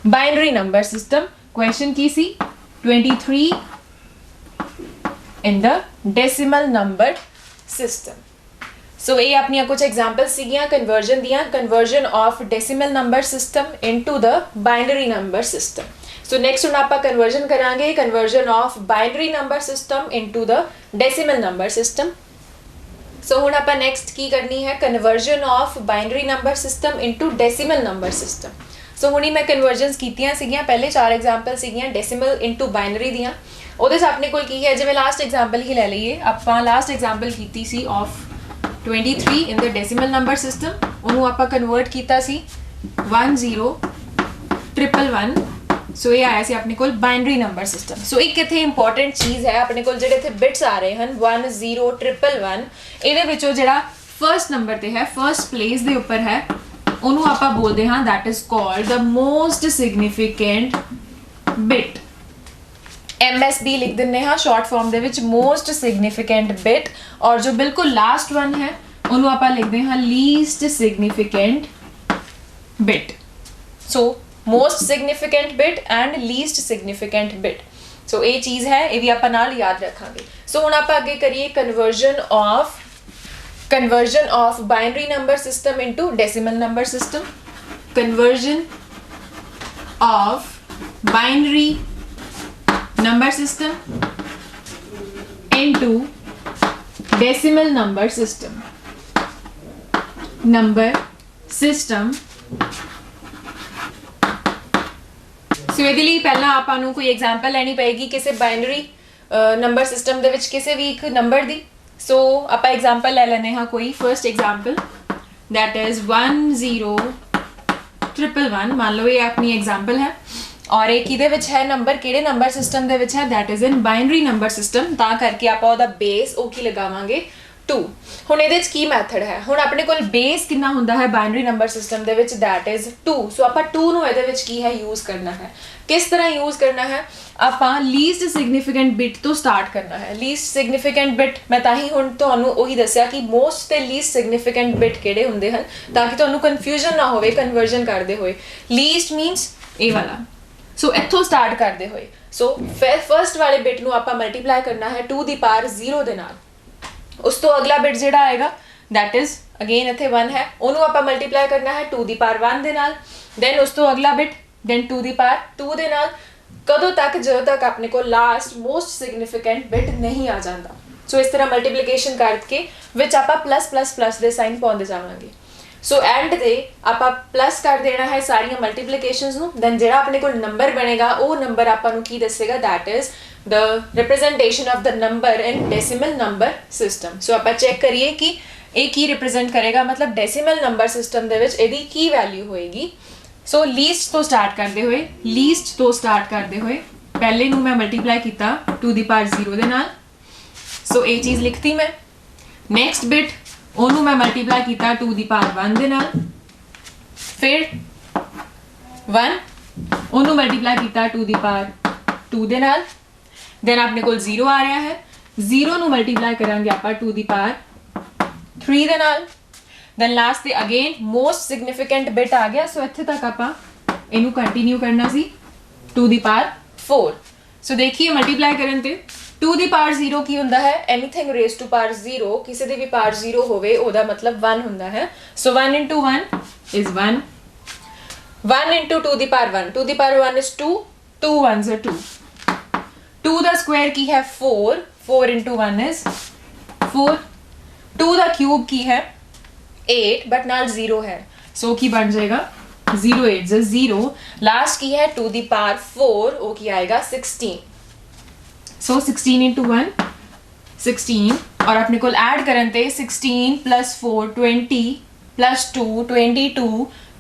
binary number system. Question की सी 23 in the decimal number system. So ये अपनी कुछ एग्जाम्पल सीगियां कन्वर्जन दियां, conversion of decimal number system into the binary number system. So next हुण आपां कन्वर्जन करांगे, conversion of binary number system into the decimal number system. So हुण आपां नेक्स्ट की करनी है, conversion of binary number system into decimal number system. सो हुणी मैं कन्वर्जनस कीतियां सीगियां, पहले 4 एग्जाम्पल सीगियां डेसिमल इनटू बाइनरी दियां। ਉਹਦੇ 'ਚ ਆਪਣੇ ਕੋਲ ਕੀ ਹੈ, ਜਿਵੇਂ ਲਾਸਟ ਐਗਜ਼ਾਮਪਲ ਹੀ ਲੈ ਲਈਏ ਆਪਾਂ। ਲਾਸਟ ਐਗਜ਼ਾਮਪਲ ਕੀਤੀ ਸੀ of 23 in the decimal number system, ਉਹਨੂੰ ਆਪਾਂ ਕਨਵਰਟ ਕੀਤਾ ਸੀ 1 0 1 1 1। ਸੋ ਇਹ ਆਇਆ ਸੀ ਆਪਣੇ ਕੋਲ ਬਾਈਨਰੀ ਨੰਬਰ ਸਿਸਟਮ। ਸੋ ਇੱਕ ਇੱਥੇ ਇੰਪੋਰਟੈਂਟ ਚੀਜ਼ ਹੈ ਆਪਣੇ ਕੋਲ, ਜਿਹੜੇ ਇੱਥੇ ਬਿਟਸ ਆ ਰਹੇ ਹਨ 1 0 1 1 1, ਇਹਦੇ ਵਿੱਚੋਂ ਜਿਹੜਾ ਫਰਸਟ ਨੰਬਰ ਤੇ ਹੈ, ਫਰਸਟ ਪਲੇਸ ਦੇ ਉੱਪਰ ਹੈ, ਉਹਨੂੰ ਆਪਾਂ ਬੋਲਦੇ ਹਾਂ that is called the most significant bit। MSB ਲਿਖ ਦਿੰਨੇ ਹਾਂ ਸ਼ਾਰਟ ਫਾਰਮ ਦੇ ਵਿੱਚ, most significant bit। ਔਰ ਜੋ ਬਿਲਕੁਲ ਲਾਸਟ ਵਨ ਹੈ ਉਹਨੂੰ ਆਪਾਂ ਲਿਖਦੇ ਹਾਂ least significant bit। So most significant bit and least significant bit। ਸੋ ਇਹ ਚੀਜ਼ ਹੈ, ਇਹ ਵੀ ਆਪਾਂ ਨਾਲ ਯਾਦ ਰੱਖਾਂਗੇ। ਸੋ ਹੁਣ ਆਪਾਂ ਅੱਗੇ ਕਰੀਏ conversion of binary number system into decimal number system। conversion of binary number system into decimal number system so ਇਹਦੇ ਲਈ ਪਹਿਲਾਂ ਆਪਾਂ ਨੂੰ ਕੋਈ ਐਗਜ਼ਾਮਪਲ ਲੈਣੀ ਪਏਗੀ ਕਿਸੇ ਬਾਈਨਰੀ ਨੰਬਰ ਸਿਸਟਮ ਦੇ ਵਿੱਚ ਕਿਸੇ ਵੀ ਇੱਕ ਨੰਬਰ ਦੀ। ਸੋ ਆਪਾਂ ਐਗਜ਼ਾਮਪਲ ਲੈ ਲੈਨੇ ਹਾਂ ਕੋਈ ਫਰਸਟ ਐਗਜ਼ਾਮਪਲ that is 10111 ਮੰਨ ਲਓ ਇਹ ਆਪਣੀ ਐਗਜ਼ਾਮਪਲ ਹੈ ਔਰ ਇਹ ਕਿਹਦੇ ਵਿੱਚ ਹੈ ਨੰਬਰ ਕਿਹੜੇ ਨੰਬਰ ਸਿਸਟਮ ਦੇ ਵਿੱਚ ਹੈ that is in binary number system ਤਾਂ ਕਰਕੇ ਆਪਾਂ ਉਹਦਾ ਬੇਸ ਉਹ ਕੀ ਲਗਾਵਾਂਗੇ 2। ਹੁਣ ਇਹਦੇ ਵਿੱਚ ਕੀ ਮੈਥਡ ਹੈ ਹੁਣ ਆਪਣੇ ਕੋਲ ਬੇਸ ਕਿੰਨਾ ਹੁੰਦਾ ਹੈ ਬਾਈਨਰੀ ਨੰਬਰ ਸਿਸਟਮ ਦੇ ਵਿੱਚ that is 2। ਸੋ ਆਪਾਂ 2 ਨੂੰ ਇਹਦੇ ਵਿੱਚ ਕੀ ਹੈ ਯੂਜ਼ ਕਰਨਾ ਹੈ ਕਿਸ ਤਰ੍ਹਾਂ ਯੂਜ਼ ਕਰਨਾ ਹੈ ਆਪਾਂ ਲੀਸਟ ਸਿਗਨੀਫੀਕੈਂਟ ਬਿਟ ਤੋਂ ਸਟਾਰਟ ਕਰਨਾ ਹੈ। ਲੀਸਟ ਸਿਗਨੀਫੀਕੈਂਟ ਬਿਟ ਮੈਂ ਤਾਂ ਹੀ ਹੁਣ ਤੁਹਾਨੂੰ ਉਹੀ ਦੱਸਿਆ ਕਿ ਮੋਸਟ ਤੇ ਲੀਸਟ ਸਿਗਨੀਫੀਕੈਂਟ ਬਿਟ ਕਿਹੜੇ ਹੁੰਦੇ ਹਨ ਤਾਂ ਕਿ ਤੁਹਾਨੂੰ ਕਨਫਿਊਜ਼ਨ ਨਾ ਹੋਵੇ ਕਨਵਰਜਨ ਕਰਦੇ ਹੋਏ। ਲੀਸਟ ਮੀਨਸ ਇਹ ਵਾਲਾ ਸੋ ਇੱਥੋਂ ਸਟਾਰਟ ਕਰਦੇ ਹੋਏ ਸੋ ਫਰਸਟ ਵਾਲੇ ਬਿਟ ਨੂੰ ਆਪਾਂ ਮਲਟੀਪਲਾਈ ਕਰਨਾ ਹੈ 2 ਦੀ ਪਾਵਰ 0 ਦੇ ਨਾਲ। ਉਸ ਤੋਂ ਅਗਲਾ ਬਿਟ ਜਿਹੜਾ ਆਏਗਾ that is again ਇੱਥੇ 1 ਹੈ ਉਹਨੂੰ ਆਪਾਂ ਮਲਟੀਪਲਾਈ ਕਰਨਾ ਹੈ 2 ਦੀ ਪਾਵਰ 1 ਦੇ ਨਾਲ। ਦੈਨ ਉਸ ਤੋਂ ਅਗਲਾ ਬਿਟ ਦੈਨ 2 ਦੀ ਪਾਵਰ 2 ਦੇ ਨਾਲ ਕਦੋਂ ਤੱਕ ਜਦੋਂ ਤੱਕ ਆਪਣੇ ਕੋਲ ਲਾਸਟ ਮੋਸਟ ਸਿਗਨੀਫੀਕੈਂਟ ਬਿਟ ਨਹੀਂ ਆ ਜਾਂਦਾ। ਸੋ ਇਸ ਤਰ੍ਹਾਂ ਮਲਟੀਪਲੀਕੇਸ਼ਨ ਕਰਕੇ ਵਿੱਚ ਆਪਾਂ ਪਲੱਸ ਪਲੱਸ ਪਲੱਸ ਦੇ ਸਾਈਨ ਪਾਉਂਦੇ ਜਾਵਾਂਗੇ। ਸੋ ਐਂਡ ਤੇ ਆਪਾਂ ਪਲੱਸ ਕਰ ਦੇਣਾ ਹੈ ਸਾਰੀਆਂ ਮਲਟੀਪਲੀਕੇਸ਼ਨਸ ਨੂੰ। ਦੈਨ ਜਿਹੜਾ ਆਪਣੇ ਕੋਲ ਨੰਬਰ ਬਣੇਗਾ ਉਹ ਨੰਬਰ ਆਪਾਂ ਨੂੰ ਕੀ ਦੱਸੇਗਾ that is the representation of the number in decimal number system। ਸੋ ਆਪਾਂ ਚੈੱਕ ਕਰੀਏ ਕਿ ਇਹ ਕੀ ਰਿਪਰੈਜ਼ੈਂਟ ਕਰੇਗਾ ਮਤਲਬ ਡੈਸੀਮਲ ਨੰਬਰ ਸਿਸਟਮ ਦੇ ਵਿੱਚ ਇਹਦੀ ਕੀ ਵੈਲਿਊ ਹੋਏਗੀ। ਸੋ ਲੀਸਟ ਤੋਂ ਸਟਾਰਟ ਕਰਦੇ ਹੋਏ ਪਹਿਲੇ ਨੂੰ ਮੈਂ ਮਲਟੀਪਲਾਈ ਕੀਤਾ 2 ਦੀ ਪਾਵਰ 0 ਦੇ ਨਾਲ। ਸੋ ਇਹ ਚੀਜ਼ ਲਿਖਤੀ ਮੈਂ। ਨੈਕਸਟ ਬਿਟ ਉਹਨੂੰ ਮੈਂ ਮਲਟੀਪਲਾਈ ਕੀਤਾ 2 ਦੀ ਪਾਵਰ 1 ਦੇ ਨਾਲ। ਫਿਰ 1 ਉਹਨੂੰ ਮਲਟੀਪਲਾਈ ਕੀਤਾ 2 ਦੀ ਪਾਵਰ 2 ਦੇ ਨਾਲ। ਦੈਨ ਆਪਣੇ ਕੋਲ 0 ਆ ਰਿਹਾ ਹੈ 0 ਨੂੰ ਮਲਟੀਪਲਾਈ ਕਰਾਂਗੇ ਆਪਾਂ 2 ਦੀ ਪਾਵਰ 3 ਦੇ ਨਾਲ। ਦੈਨ ਲਾਸਟ ਤੇ ਅਗੇਨ ਮੋਸਟ ਸਿਗਨੀਫੀਕੈਂਟ ਬਿਟ ਆ ਗਿਆ ਸੋ ਇੱਥੇ ਤੱਕ ਆਪਾਂ ਇਹਨੂੰ ਕੰਟੀਨਿਊ ਕਰਨਾ ਸੀ 2 ਦੀ ਪਾਵਰ 4। ਸੋ ਦੇਖੀਏ ਮਲਟੀਪਲਾਈ ਕਰਨ ਤੇ 2 ਦੀ ਪਾਵਰ 0 ਕੀ ਹੁੰਦਾ ਹੈ ਐਨੀਥਿੰਗ ਰੇਜ਼ ਟੂ ਪਾਵਰ 0 ਕਿਸੇ ਦੀ ਵੀ ਪਾਵਰ 0 ਹੋਵੇ ਉਹਦਾ ਮਤਲਬ 1 ਹੁੰਦਾ ਹੈ। ਸੋ 1 into 1 is 1 1 into 2 ਦੀ ਪਾਵਰ 1 2 ਦੀ ਪਾਵਰ 1 is 2 2 ones are 2 2 ਦਾ ਸਕੁਆਇਰ ਕੀ ਹੈ 4 4 into 1 is 4 2 ਦਾ ਕਿਊਬ ਕੀ ਹੈ 8 ਬਟ ਨਾਲ 0 ਹੈ ਸੋ ਕੀ ਬਣ ਜਾਏਗਾ 0 8 is 0 ਲਾਸਟ ਕੀ ਹੈ 2 ਦੀ ਪਾਵਰ 4 ਉਹ ਕੀ ਆਏਗਾ 16। ਸੋ 16 into 1 16 ਔਰ ਆਪਣੇ ਕੋਲ ਐਡ ਕਰਨ ਤੇ 16 plus 4 20 plus 2 22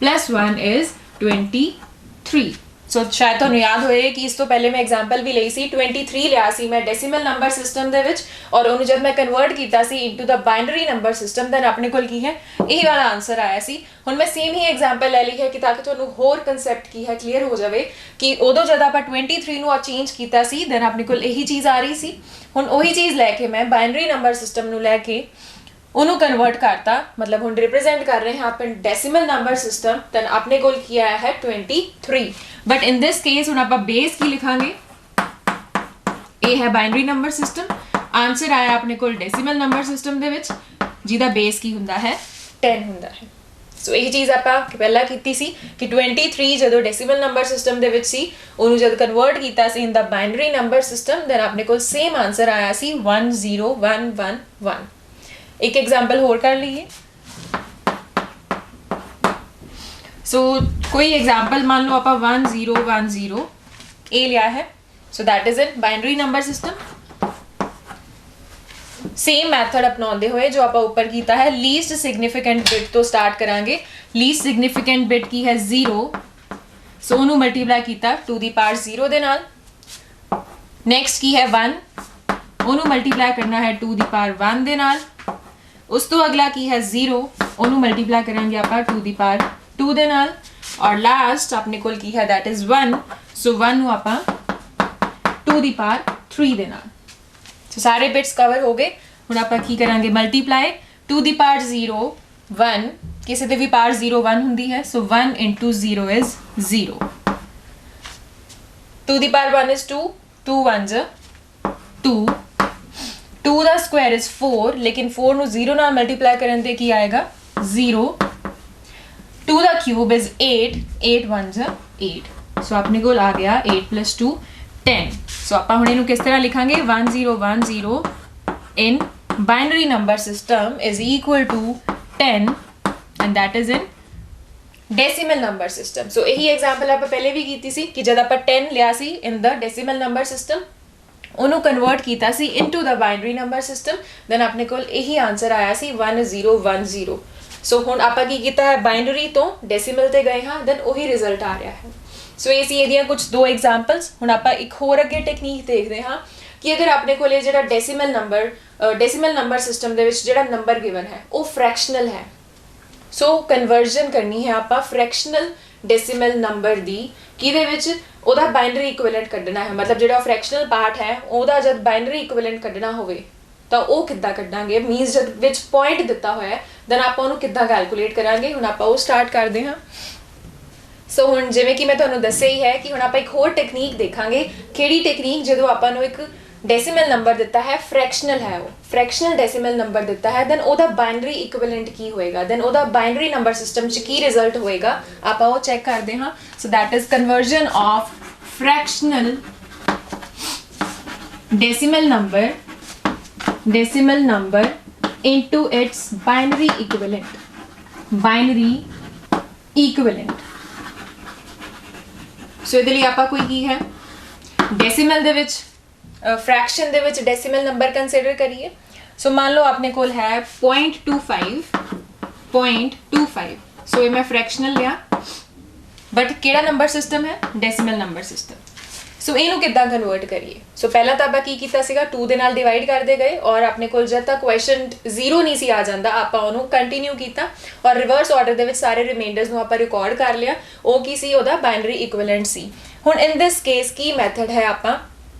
plus 1 is 23। ਸੋ ਸ਼ਾਇਦ ਤੁਹਾਨੂੰ ਯਾਦ ਹੋਏ ਕਿ ਇਸ ਤੋਂ ਪਹਿਲੇ ਮੈਂ ਐਗਜ਼ਾਮਪਲ ਵੀ ਲਈ ਸੀ 23 ਲਿਆ ਸੀ ਮੈਂ ਡੈਸੀਮਲ ਨੰਬਰ ਸਿਸਟਮ ਦੇ ਵਿੱਚ ਔਰ ਉਹਨੂੰ ਜਦ ਮੈਂ ਕਨਵਰਟ ਕੀਤਾ ਸੀ into the binary number system then ਆਪਣੇ ਕੋਲ ਕੀ ਹੈ ਇਹ ਵਾਲਾ ਆਨਸਰ ਆਇਆ ਸੀ। ਹੁਣ ਮੈਂ ਸੇਮ ਹੀ ਐਗਜ਼ਾਮਪਲ ਲੈ ਲਈ ਹੈ ਕਿ ਤਾਂ ਕਿ ਤੁਹਾਨੂੰ ਹੋਰ ਕਨਸੈਪਟ ਕੀ ਹੈ ਕਲੀਅਰ ਹੋ ਜਾਵੇ ਕਿ ਉਦੋਂ ਜਦ ਆਪਾਂ 23 ਨੂੰ ਚੇਂਜ ਕੀਤਾ ਸੀ ਦੈਨ ਆਪਣੇ ਕੋਲ ਇਹੀ ਚੀਜ਼ ਆ ਰਹੀ ਸੀ। ਹੁਣ ਉਹੀ ਚੀਜ਼ ਲੈ ਕੇ ਮੈਂ ਬਾਈਨਰੀ ਨੰਬਰ ਸਿਸਟਮ ਨੂੰ ਲੈ ਕੇ ਉਹਨੂੰ ਕਨਵਰਟ ਕਰਤਾ ਮਤਲਬ ਹੁਣ ਰਿਪਰੈਜ਼ੈਂਟ ਕਰ ਰਹੇ ਹਾਂ ਆਪਾਂ ਡੈਸੀਮਲ ਨੰਬਰ ਸਿਸਟਮ ਦੈਨ ਆਪਣੇ ਕੋਲ ਕੀ ਆਇਆ ਹੈ 23 ਬਟ ਇਨ ਦਿਸ ਕੇਸ ਹੁਣ ਆਪਾਂ ਬੇਸ ਕੀ ਲਿਖਾਂਗੇ ਇਹ ਹੈ ਬਾਈਨਰੀ ਨੰਬਰ ਸਿਸਟਮ ਆਨਸਰ ਆਇਆ ਆਪਣੇ ਕੋਲ ਡੈਸੀਮਲ ਨੰਬਰ ਸਿਸਟਮ ਦੇ ਵਿੱਚ ਜਿਹਦਾ ਬੇਸ ਕੀ ਹੁੰਦਾ ਹੈ 10 ਹੁੰਦਾ ਹੈ। ਸੋ ਇਹ ਚੀਜ਼ ਆਪਾਂ ਪਹਿਲਾਂ ਕੀਤੀ ਸੀ ਕਿ 23 ਜਦੋਂ ਡੈਸੀਮਲ ਨੰਬਰ ਸਿਸਟਮ ਦੇ ਵਿੱਚ ਸੀ ਉਹਨੂੰ ਜਦ ਕਨਵਰਟ ਕੀਤਾ ਸੀ ਇਨ ਦਾ ਬਾਈਨਰੀ ਨੰਬਰ ਸਿਸਟਮ ਦੈਨ ਆਪਣੇ ਕੋਲ ਸੇਮ ਆਨਸਰ ਆਇਆ ਸੀ 10111। एक एग्जाम्पल होर कर लीजिए। सो कोई एग्जाम्पल मान लो आप 1010 ए लिया है so that is in binary number system. Same method अपनाते हुए जो आप ऊपर किया है लीस्ट सिग्निफिकेंट बिट तो स्टार्ट करांगे। लीस्ट सिग्निफिकेंट बिट की है 0 सो उन्होंने मल्टीप्लाई किया 2 दी पावर 0 दे नाल। नैक्सट की है 1 उन्होंने मल्टीप्लाई करना है 2 दी पावर 1 दे नाल। उस तो अगला की है 0 उन्होंने मल्टीप्लाई करांगे आप 2 दी पावर 2 दे नाल और लास्ट अपने कोल की है दैट इज 1 सो 1 ਨੂੰ ਆਪਾਂ 2 ਦੀ ਪਾਵਰ 3 ਦੇ ਨਾਲ। ਸੋ ਸਾਰੇ ਬਿਟਸ ਕਵਰ ਹੋ ਗਏ। ਹੁਣ ਆਪਾਂ ਕੀ ਕਰਾਂਗੇ ਮਲਟੀਪਲਾਈ 2 ਦੀ ਪਾਵਰ 0 1 ਕਿਸੇ ਦੇ ਵੀ ਪਾਵਰ 0 1 ਹੁੰਦੀ ਹੈ ਸੋ 1 into 0 is 0 2 ਦੀ ਪਾਵਰ 1 is 2 2 ones 2 2 ਦਾ ਸਕੁਆਇਰ is 4 ਲੇਕਿਨ 4 ਨੂੰ 0 ਨਾਲ ਮਲਟੀਪਲਾਈ ਕਰਨ ਤੇ ਕੀ ਆਏਗਾ 0 2 ਦਾ ਕਿਊਬ is 8 8 ones 8 ਸੋ ਆਪਣੇ ਕੋਲ ਆ ਗਿਆ 8 plus 2 10 ਸੋ ਆਪਾਂ ਹੁਣ ਇਹਨੂੰ ਕਿਸ ਤਰ੍ਹਾਂ ਲਿਖਾਂਗੇ 1010 in binary number system is equal to 10 and that is in decimal number system. So ਇਹੀ ਐਗਜ਼ਾਮਪਲ ਆਪਾਂ ਪਹਿਲੇ ਵੀ ਕੀਤੀ ਸੀ ਕਿ ਜਦ ਆਪਾਂ 10 ਲਿਆ ਸੀ in the decimal number system, ਉਹਨੂੰ ਕਨਵਰਟ ਕੀਤਾ ਸੀ into the binary number system, then ਆਪਣੇ ਕੋਲ ਇਹੀ ਆਨਸਰ ਆਇਆ ਸੀ 1010। ਸੋ ਹੁਣ ਆਪਾਂ ਕੀ ਕੀਤਾ ਹੈ, ਬਾਈਨਰੀ ਤੋਂ ਡੈਸੀਮਲ ਤੇ ਗਏ ਹਾਂ, ਦੈਨ ਉਹੀ ਰਿਜ਼ਲਟ ਆ ਰਿਹਾ ਹੈ। ਸੋ ਇਹ ਸੀ ਇਹਦੀਆਂ ਕੁਝ ਦੋ ਐਗਜ਼ਾਮਪਲਸ। ਹੁਣ ਆਪਾਂ ਇੱਕ ਹੋਰ ਅੱਗੇ ਟੈਕਨੀਕ ਦੇਖਦੇ ਹਾਂ ਕਿ ਅਗਰ ਆਪਣੇ ਕੋਲ ਇਹ ਜਿਹੜਾ ਡੈਸੀਮਲ ਨੰਬਰ ਸਿਸਟਮ ਦੇ ਵਿੱਚ ਜਿਹੜਾ ਨੰਬਰ ਗਿਵਨ ਹੈ ਉਹ ਫ੍ਰੈਕਸ਼ਨਲ ਹੈ, ਸੋ ਕਨਵਰਜਨ ਕਰਨੀ ਹੈ ਆਪਾਂ ਫ੍ਰੈਕਸ਼ਨਲ ਡੈਸੀਮਲ ਨੰਬਰ ਦੀ, ਕਿਹਦੇ ਵਿੱਚ ਉਹਦਾ ਬਾਈਨਰੀ ਇਕੁਇਵਲੈਂਟ ਕੱਢਣਾ ਹੈ। ਮਤਲਬ ਜਿਹੜਾ ਫ੍ਰੈਕਸ਼ਨਲ ਪਾਰਟ ਹੈ ਉਹਦਾ ਜਦ ਬਾਈਨਰੀ ਇਕੁਇਵਲੈਂਟ ਕੱਢਣਾ ਹੋਵੇ ਤਾਂ ਉਹ ਕਿੱਦਾਂ ਕੱਢਾਂਗੇ, ਮੀਨਸ ਜਦ ਵਿੱਚ ਪੁਆਇੰਟ ਦਿੱਤਾ ਹੋਇਆ ਹੈ ਦੈਨ ਆਪਾਂ ਉਹਨੂੰ ਕਿੱਦਾਂ ਕੈਲਕੂਲੇਟ ਕਰਾਂਗੇ। ਹੁਣ ਆਪਾਂ ਉਹ ਸਟਾਰਟ ਕਰਦੇ ਹਾਂ। ਸੋ ਹੁਣ ਜਿਵੇਂ ਕਿ ਮੈਂ ਤੁਹਾਨੂੰ ਦੱਸਿਆ ਹੀ ਹੈ ਕਿ ਹੁਣ ਆਪਾਂ ਇੱਕ ਹੋਰ ਟੈਕਨੀਕ ਦੇਖਾਂਗੇ। ਕਿਹੜੀ ਟੈਕਨੀਕ, ਜਦੋਂ ਆਪਾਂ ਨੂੰ ਇੱਕ ਡੈਸੀਮਲ ਨੰਬਰ ਦਿੱਤਾ ਹੈ, ਫ੍ਰੈਕਸ਼ਨਲ ਹੈ, ਉਹ ਫ੍ਰੈਕਸ਼ਨਲ ਡੈਸੀਮਲ ਨੰਬਰ ਦਿੱਤਾ ਹੈ, ਦੈਨ ਉਹਦਾ ਬਾਈਨਰੀ ਇਕੁਇਵਲੈਂਟ ਕੀ ਹੋਏਗਾ, ਦੈਨ ਉਹਦਾ ਬਾਈਨਰੀ ਨੰਬਰ ਸਿਸਟਮ 'ਚ ਕੀ ਰਿਜ਼ਲਟ ਹੋਏਗਾ, ਆਪਾਂ ਉਹ ਚੈੱਕ ਕਰਦੇ ਹਾਂ। So that is conversion of fractional decimal number into its binary equivalent। ਸੋ ਇਹਦੇ ਲਈ ਆਪਾਂ ਕੋਈ ਕੀ ਹੈ, ਡੈਸੀਮਲ ਦੇ ਵਿੱਚ ਫ੍ਰੈਕਸ਼ਨ ਦੇ ਵਿੱਚ ਡੈਸੀਮਲ ਨੰਬਰ ਕੰਸੀਡਰ ਕਰੀਏ। ਸੋ ਮੰਨ ਲਓ ਆਪਣੇ ਕੋਲ ਹੈ 0.25। ਸੋ ਇਹ ਮੈਂ ਫ੍ਰੈਕਸ਼ਨਲ ਲਿਆ, ਬਟ ਕਿਹੜਾ ਨੰਬਰ ਸਿਸਟਮ ਹੈ, ਡੈਸੀਮਲ ਨੰਬਰ ਸਿਸਟਮ। ਸੋ ਇਹਨੂੰ ਕਿੱਦਾਂ ਕਨਵਰਟ ਕਰੀਏ। ਸੋ ਪਹਿਲਾਂ ਤਾਂ ਆਪਾਂ ਕੀ ਕੀਤਾ ਸੀਗਾ, 2 ਦੇ ਨਾਲ ਡਿਵਾਈਡ ਕਰਦੇ ਗਏ, ਔਰ ਆਪਣੇ ਕੋਲ ਜਦ ਤੱਕ ਕੁਐਸਚਨ 0 ਨਹੀਂ ਸੀ ਆ ਜਾਂਦਾ ਆਪਾਂ ਉਹਨੂੰ ਕੰਟੀਨਿਊ ਕੀਤਾ, ਔਰ ਰਿਵਰਸ ਆਰਡਰ ਦੇ ਵਿੱਚ ਸਾਰੇ ਰਿਮਾਈਂਡਰਸ ਨੂੰ ਆਪਾਂ ਰਿਕਾਰਡ ਕਰ ਲਿਆ। ਉਹ ਕੀ ਸੀ, ਉਹਦਾ ਬਾਈਨਰੀ ਇਕੁਇਵਲੈਂਟ ਸੀ। ਹੁਣ ਇਨ ਦਿਸ ਕੇਸ ਕੀ ਮੈਥਡ ਹੈ, ਆਪਾਂ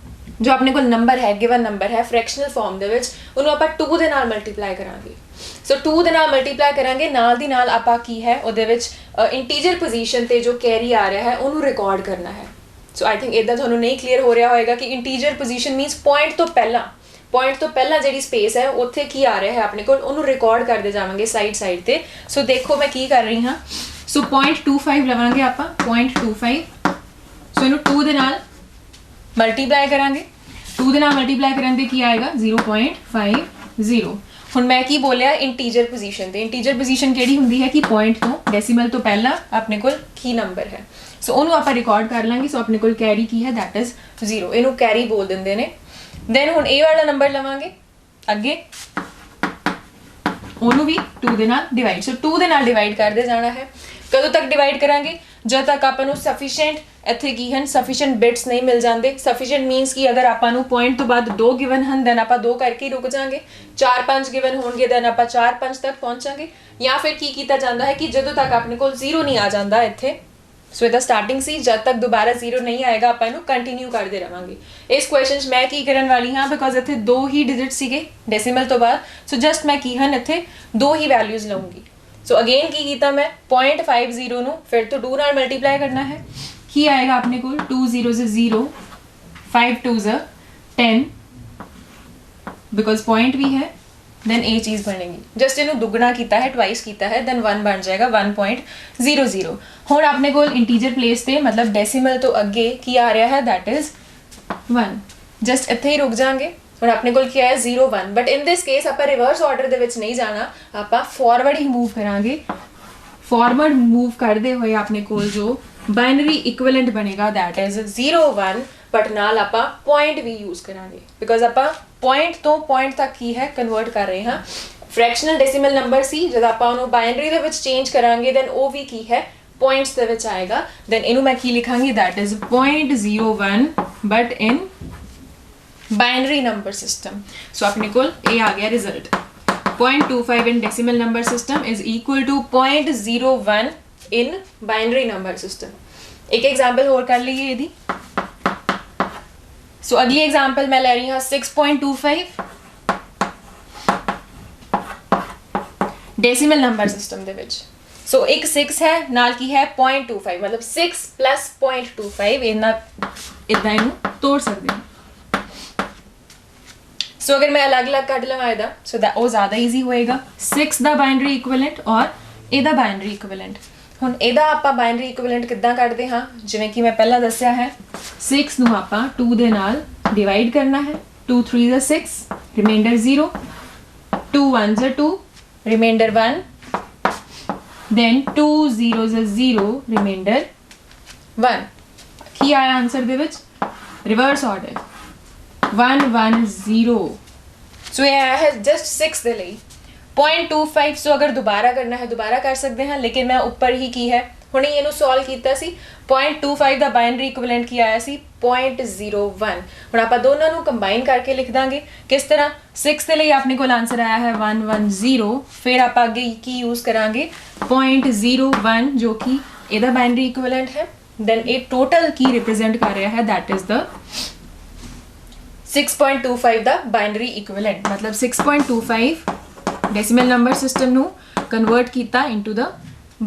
ਜੋ ਆਪਣੇ ਕੋਲ ਨੰਬਰ ਹੈ, ਗਿਵਨ ਨੰਬਰ ਹੈ ਫ੍ਰੈਕਸ਼ਨਲ ਫਾਰਮ ਦੇ ਵਿੱਚ, ਉਹਨੂੰ ਆਪਾਂ 2 ਦੇ ਨਾਲ ਮਲਟੀਪਲਾਈ ਕਰਾਂਗੇ। ਸੋ 2 ਦੇ ਨਾਲ ਮਲਟੀਪਲਾਈ ਕਰਾਂਗੇ, ਨਾਲ ਦੀ ਨਾਲ ਆਪਾਂ ਕੀ ਹੈ ਉਹਦੇ ਵਿੱਚ ਇੰਟੀਜਰ ਪੋਜੀਸ਼ਨ ਤੇ ਜੋ ਕੈਰੀ ਆ ਰਿਹਾ ਹੈ ਉਹਨੂੰ ਰਿਕਾਰਡ ਕਰਨਾ ਹੈ। ਸੋ ਆਈ ਥਿੰਕ ਇੱਦਾਂ ਤੁਹਾਨੂੰ ਨਹੀਂ ਕਲੀਅਰ ਹੋ ਰਿਹਾ ਹੋਏਗਾ ਕਿ ਇੰਟੀਜਰ ਪੋਜੀਸ਼ਨ ਮੀਨਸ ਪੁਆਇੰਟ ਤੋਂ ਪਹਿਲਾਂ ਜਿਹੜੀ ਸਪੇਸ ਹੈ ਉੱਥੇ ਕੀ ਆ ਰਿਹਾ ਹੈ ਆਪਣੇ ਕੋਲ, ਉਹਨੂੰ ਰਿਕਾਰਡ ਕਰਦੇ ਜਾਵਾਂਗੇ ਸਾਈਡ ਤੇ। ਸੋ ਦੇਖੋ ਮੈਂ ਕੀ ਕਰ ਰਹੀ ਹਾਂ। ਸੋ 0.25 ਲਵਾਂਗੇ ਆਪਾਂ, 0.25। ਸੋ ਇਹਨੂੰ 2 ਦੇ ਨਾਲ ਮਲਟੀਪਲਾਈ ਕਰਾਂਗੇ, 2 ਦੇ ਨਾਲ ਮਲਟੀਪਲਾਈ ਕਰਨ ਦੇ ਕੀ ਆਏਗਾ, 0.50। ਹੁਣ ਮੈਂ ਕੀ ਬੋਲਿਆ, ਇੰਟੀਜਰ ਪੋਜੀਸ਼ਨ ਤੇ। ਇੰਟੀਜਰ ਪੋਜੀਸ਼ਨ ਕਿਹੜੀ ਹੁੰਦੀ ਹੈ ਕਿ ਪੁਆਇੰਟ ਤੋਂ ਡੈਸੀਮਲ ਤੋਂ ਪਹਿਲਾਂ ਆਪਣੇ ਕੋਲ ਕੀ ਨੰਬਰ ਹੈ, ਸੋ ਉਹਨੂੰ ਆਪਾਂ ਰਿਕਾਰਡ ਕਰ ਲਾਂਗੇ। ਸੋ ਆਪਣੇ ਕੋਲ ਕੈਰੀ ਕੀ ਹੈ, ਦੈਟ ਇਜ਼ 0। ਇਹਨੂੰ ਕੈਰੀ ਬੋਲ ਦਿੰਦੇ ਨੇ। ਦੈਨ ਹੁਣ ਇਹ ਵਾਲਾ ਨੰਬਰ ਲਵਾਂਗੇ ਅੱਗੇ, ਉਹਨੂੰ ਵੀ 2 ਦੇ ਨਾਲ ਡਿਵਾਈਡ। ਸੋ 2 ਦੇ ਨਾਲ ਡਿਵਾਈਡ ਕਰਦੇ ਜਾਣਾ ਹੈ। ਕਦੋਂ ਤੱਕ ਡਿਵਾਈਡ ਕਰਾਂਗੇ, ਜਦ ਤੱਕ ਆਪਾਂ ਨੂੰ ਸਫੀਸ਼ੀਐਂਟ ਇੱਥੇ ਕੀ ਹਨ, ਸਫੀਸ਼ੀਐਂਟ ਬਿਟਸ ਨਹੀਂ ਮਿਲ ਜਾਂਦੇ। ਸਫੀਸ਼ੀਐਂਟ ਮੀਨਸ ਕਿ ਅਗਰ ਆਪਾਂ ਨੂੰ ਪੁਆਇੰਟ ਤੋਂ ਬਾਅਦ 2 ਗਿਵਨ ਹਨ, ਦੈਨ ਆਪਾਂ 2 ਕਰਕੇ ਹੀ ਰੁਕ ਜਾਾਂਗੇ। 4-5 ਗਿਵਨ ਹੋਣਗੇ, ਦੈਨ ਆਪਾਂ 4-5 ਤੱਕ ਪਹੁੰਚਾਂਗੇ। ਜਾਂ ਫਿਰ ਕੀ ਕੀਤਾ ਜਾਂਦਾ ਹੈ ਕਿ ਜਦੋਂ ਤੱਕ ਆਪਣੇ ਕੋਲ 0 ਨਹੀਂ ਆ ਜਾਂਦਾ ਇੱਥੇ, ਸੋ ਇਹਦਾ ਸਟਾਰਟਿੰਗ ਸੀ, ਜਦ ਤੱਕ ਦੁਬਾਰਾ 0 ਨਹੀਂ ਆਏਗਾ ਆਪਾਂ ਇਹਨੂੰ ਕੰਟੀਨਿਊ ਕਰਦੇ ਰਵਾਂਗੇ। ਇਸ ਕੁਐਸਚਨ 'ਚ ਮੈਂ ਕੀ ਕਰਨ ਵਾਲੀ ਹਾਂ, ਬਿਕੋਜ਼ ਇੱਥੇ 2 ਹੀ ਡਿਜਿਟ ਸੀਗੇ ਡੈਸੀਮਲ ਤੋਂ ਬਾਅਦ, ਸੋ ਜਸਟ ਮੈਂ ਕੀ ਹਨ ਇੱਥੇ 2 ਹੀ ਵੈਲਿਊਜ਼ ਲਵਾਂਗੀ। ਸੋ ਅਗੇਨ ਕੀ ਕੀਤਾ ਮੈਂ, 0.50 ਨੂੰ ਫਿਰ ਤੋਂ 2 ਨਾਲ ਮਲਟੀਪਲਾਈ ਕਰਨਾ ਹੈ। ਕੀ ਆਏਗਾ ਆਪਣੇ ਕੋਲ, 2 0s 0, 5 2s 10, ਬਿਕੋਜ਼ ਪੁਆਇੰਟ ਵੀ ਹੈ, ਦੈਨ ਇਹ ਚੀਜ਼ ਬਣੇਗੀ। ਜਸਟ ਇਹਨੂੰ ਦੁੱਗਣਾ ਕੀਤਾ ਹੈ, ਟਵਾਈਸ ਕੀਤਾ ਹੈ, ਦੈਨ 1 ਬਣ ਜਾਏਗਾ 1.00। ਹੁਣ ਆਪਣੇ ਕੋਲ ਇੰਟੀਜਰ ਪਲੇਸ ਤੇ ਮਤਲਬ ਡੈਸੀਮਲ ਤੋਂ ਅੱਗੇ ਕੀ ਆ ਰਿਹਾ ਹੈ, ਦੈਟ ਇਜ਼ 1। ਜਸਟ ਇੱਥੇ ਹੀ ਰੁਕ ਜਾਾਂਗੇ। ਹੁਣ ਆਪਣੇ ਕੋਲ ਕੀ ਆਇਆ, 0 1। ਬਟ ਇਨ ਦਿਸ ਕੇਸ ਆਪਾਂ ਰਿਵਰਸ ਆਰਡਰ ਦੇ ਵਿੱਚ ਨਹੀਂ ਜਾਣਾ, ਆਪਾਂ ਫਾਰਵਰਡ ਹੀ ਮੂਵ ਕਰਾਂਗੇ। ਫਾਰਵਰਡ ਮੂਵ ਕਰਦੇ ਹੋਏ ਆਪਣੇ ਕੋਲ ਜੋ ਬਾਈਨਰੀ ਇਕੁਇਵਲੈਂਟ ਬਣੇਗਾ, ਦੈਟ ਇਜ਼ 0 1। ਬਟ ਨਾਲ ਆਪਾਂ ਪੁਆਇੰਟ ਵੀ ਯੂਜ਼ ਕਰਾਂਗੇ, ਬਿਕੋਜ਼ ਆਪਾਂ ਪੁਆਇੰਟ ਤੋਂ ਪੁਆਇੰਟ ਤੱਕ ਕੀ ਹੈ ਕਨਵਰਟ ਕਰ ਰਹੇ ਹਾਂ। ਫ੍ਰੈਕਸ਼ਨਲ ਡੈਸੀਮਲ ਨੰਬਰ ਸੀ, ਜਦ ਆਪਾਂ ਉਹਨੂੰ ਬਾਈਨਰੀ ਦੇ ਵਿੱਚ ਚੇਂਜ ਕਰਾਂਗੇ, ਦੈਨ ਉਹ ਵੀ ਕੀ ਹੈ, ਪੁਆਇੰਟਸ ਦੇ ਵਿੱਚ ਆਏਗਾ। ਦੈਨ ਇਹਨੂੰ ਮੈਂ ਕੀ ਲਿਖਾਂਗੀ, that is 0.01 but in binary number system. So ਆਪਣੇ ਕੋਲ ਇਹ ਆ ਗਿਆ result, 0.25 in decimal number system is equal to 0.01 in binary number system। एक एग्जाम्पल और कर लीजिए यदि। सो अगली एग्जाम्पल मैं ले रही हूँ 6.25 डेसिमल नंबर सिस्टम ਦੇ ਵਿੱਚ। सो एक 6 है नाल की है 0.25, मतलब 6 plus 0.25 इतना ਇਹਨੂੰ ਤੋੜ ਸਕਦੇ ਹਾਂ। सो अगर मैं अलग अलग कट लवां ਇਹਦਾ, सो दैट ਉਹ ਜ਼ਿਆਦਾ ਈਜ਼ੀ ਹੋਏਗਾ। 6 ਦਾ ਬਾਈਨਰੀ ਇਕੁਇਵਲੈਂਟ ਔਰ ਇਹਦਾ ਬਾਈਨਰੀ ਇਕੁਇਵਲੈਂਟ। ਹੁਣ ਇਹਦਾ ਆਪਾਂ ਬਾਈਨਰੀ ਇਕੁਇਵਲੈਂਟ ਕਿੱਦਾਂ ਕੱਢਦੇ ਹਾਂ, ਜਿਵੇਂ ਕਿ ਮੈਂ ਪਹਿਲਾਂ ਦੱਸਿਆ ਹੈ, 6 ਨੂੰ ਆਪਾਂ 2 ਦੇ ਨਾਲ ਡਿਵਾਈਡ ਕਰਨਾ ਹੈ। 2 3 6, reminder 0। 2 1s are 2, remainder 1, then 2 zeros are 0, remainder 1। ਕੀ ਆਇਆ ਆਨਸਰ ਦੇ ਵਿੱਚ? Reverse order 1 1 0। ਸੋ ਇਹ ਆਇਆ ਹੈ ਜਸਟ 6 ਦੇ ਲਈ 0.25। ਸੋ ਅਗਰ ਦੁਬਾਰਾ ਕਰਨਾ ਹੈ ਦੁਬਾਰਾ ਕਰ ਸਕਦੇ ਹਾਂ, ਲੇਕਿਨ ਮੈਂ ਉੱਪਰ ਹੀ ਕੀ ਹੈ ਹੁਣੇ ਇਹਨੂੰ ਸੋਲਵ ਕੀਤਾ ਸੀ। 0.25 ਦਾ ਬਾਈਨਰੀ ਇਕੁਇਵਲੈਂਟ ਕੀ ਆਇਆ ਸੀ? 0.01। ਹੁਣ ਆਪਾਂ ਦੋਨਾਂ ਨੂੰ ਕੰਬਾਈਨ ਕਰਕੇ ਲਿਖ ਦਾਂਗੇ। ਕਿਸ ਤਰ੍ਹਾਂ? 6 ਦੇ ਲਈ ਆਪਣੇ ਕੋਲ ਆਨਸਰ ਆਇਆ ਹੈ 110। ਫਿਰ ਆਪਾਂ ਅੱਗੇ ਕੀ ਯੂਜ਼ ਕਰਾਂਗੇ? 0.01 ਜੋ ਕਿ ਇਹਦਾ ਬਾਈਨਰੀ ਇਕੁਇਵਲੈਂਟ ਹੈ। ਦੈਨ ਇਹ ਟੋਟਲ ਕੀ ਰਿਪਰੈਜ਼ੈਂਟ ਕਰ ਰਿਹਾ ਹੈ? ਦੈਟ ਇਜ਼ ਦ 6.25 ਦਾ ਬਾਈਨਰੀ ਇਕੁਇਵਲੈਂਟ। ਮਤਲਬ 6.25 ਡੈਸੀਮਲ ਨੰਬਰ ਸਿਸਟਮ ਨੂੰ ਕਨਵਰਟ ਕੀਤਾ into the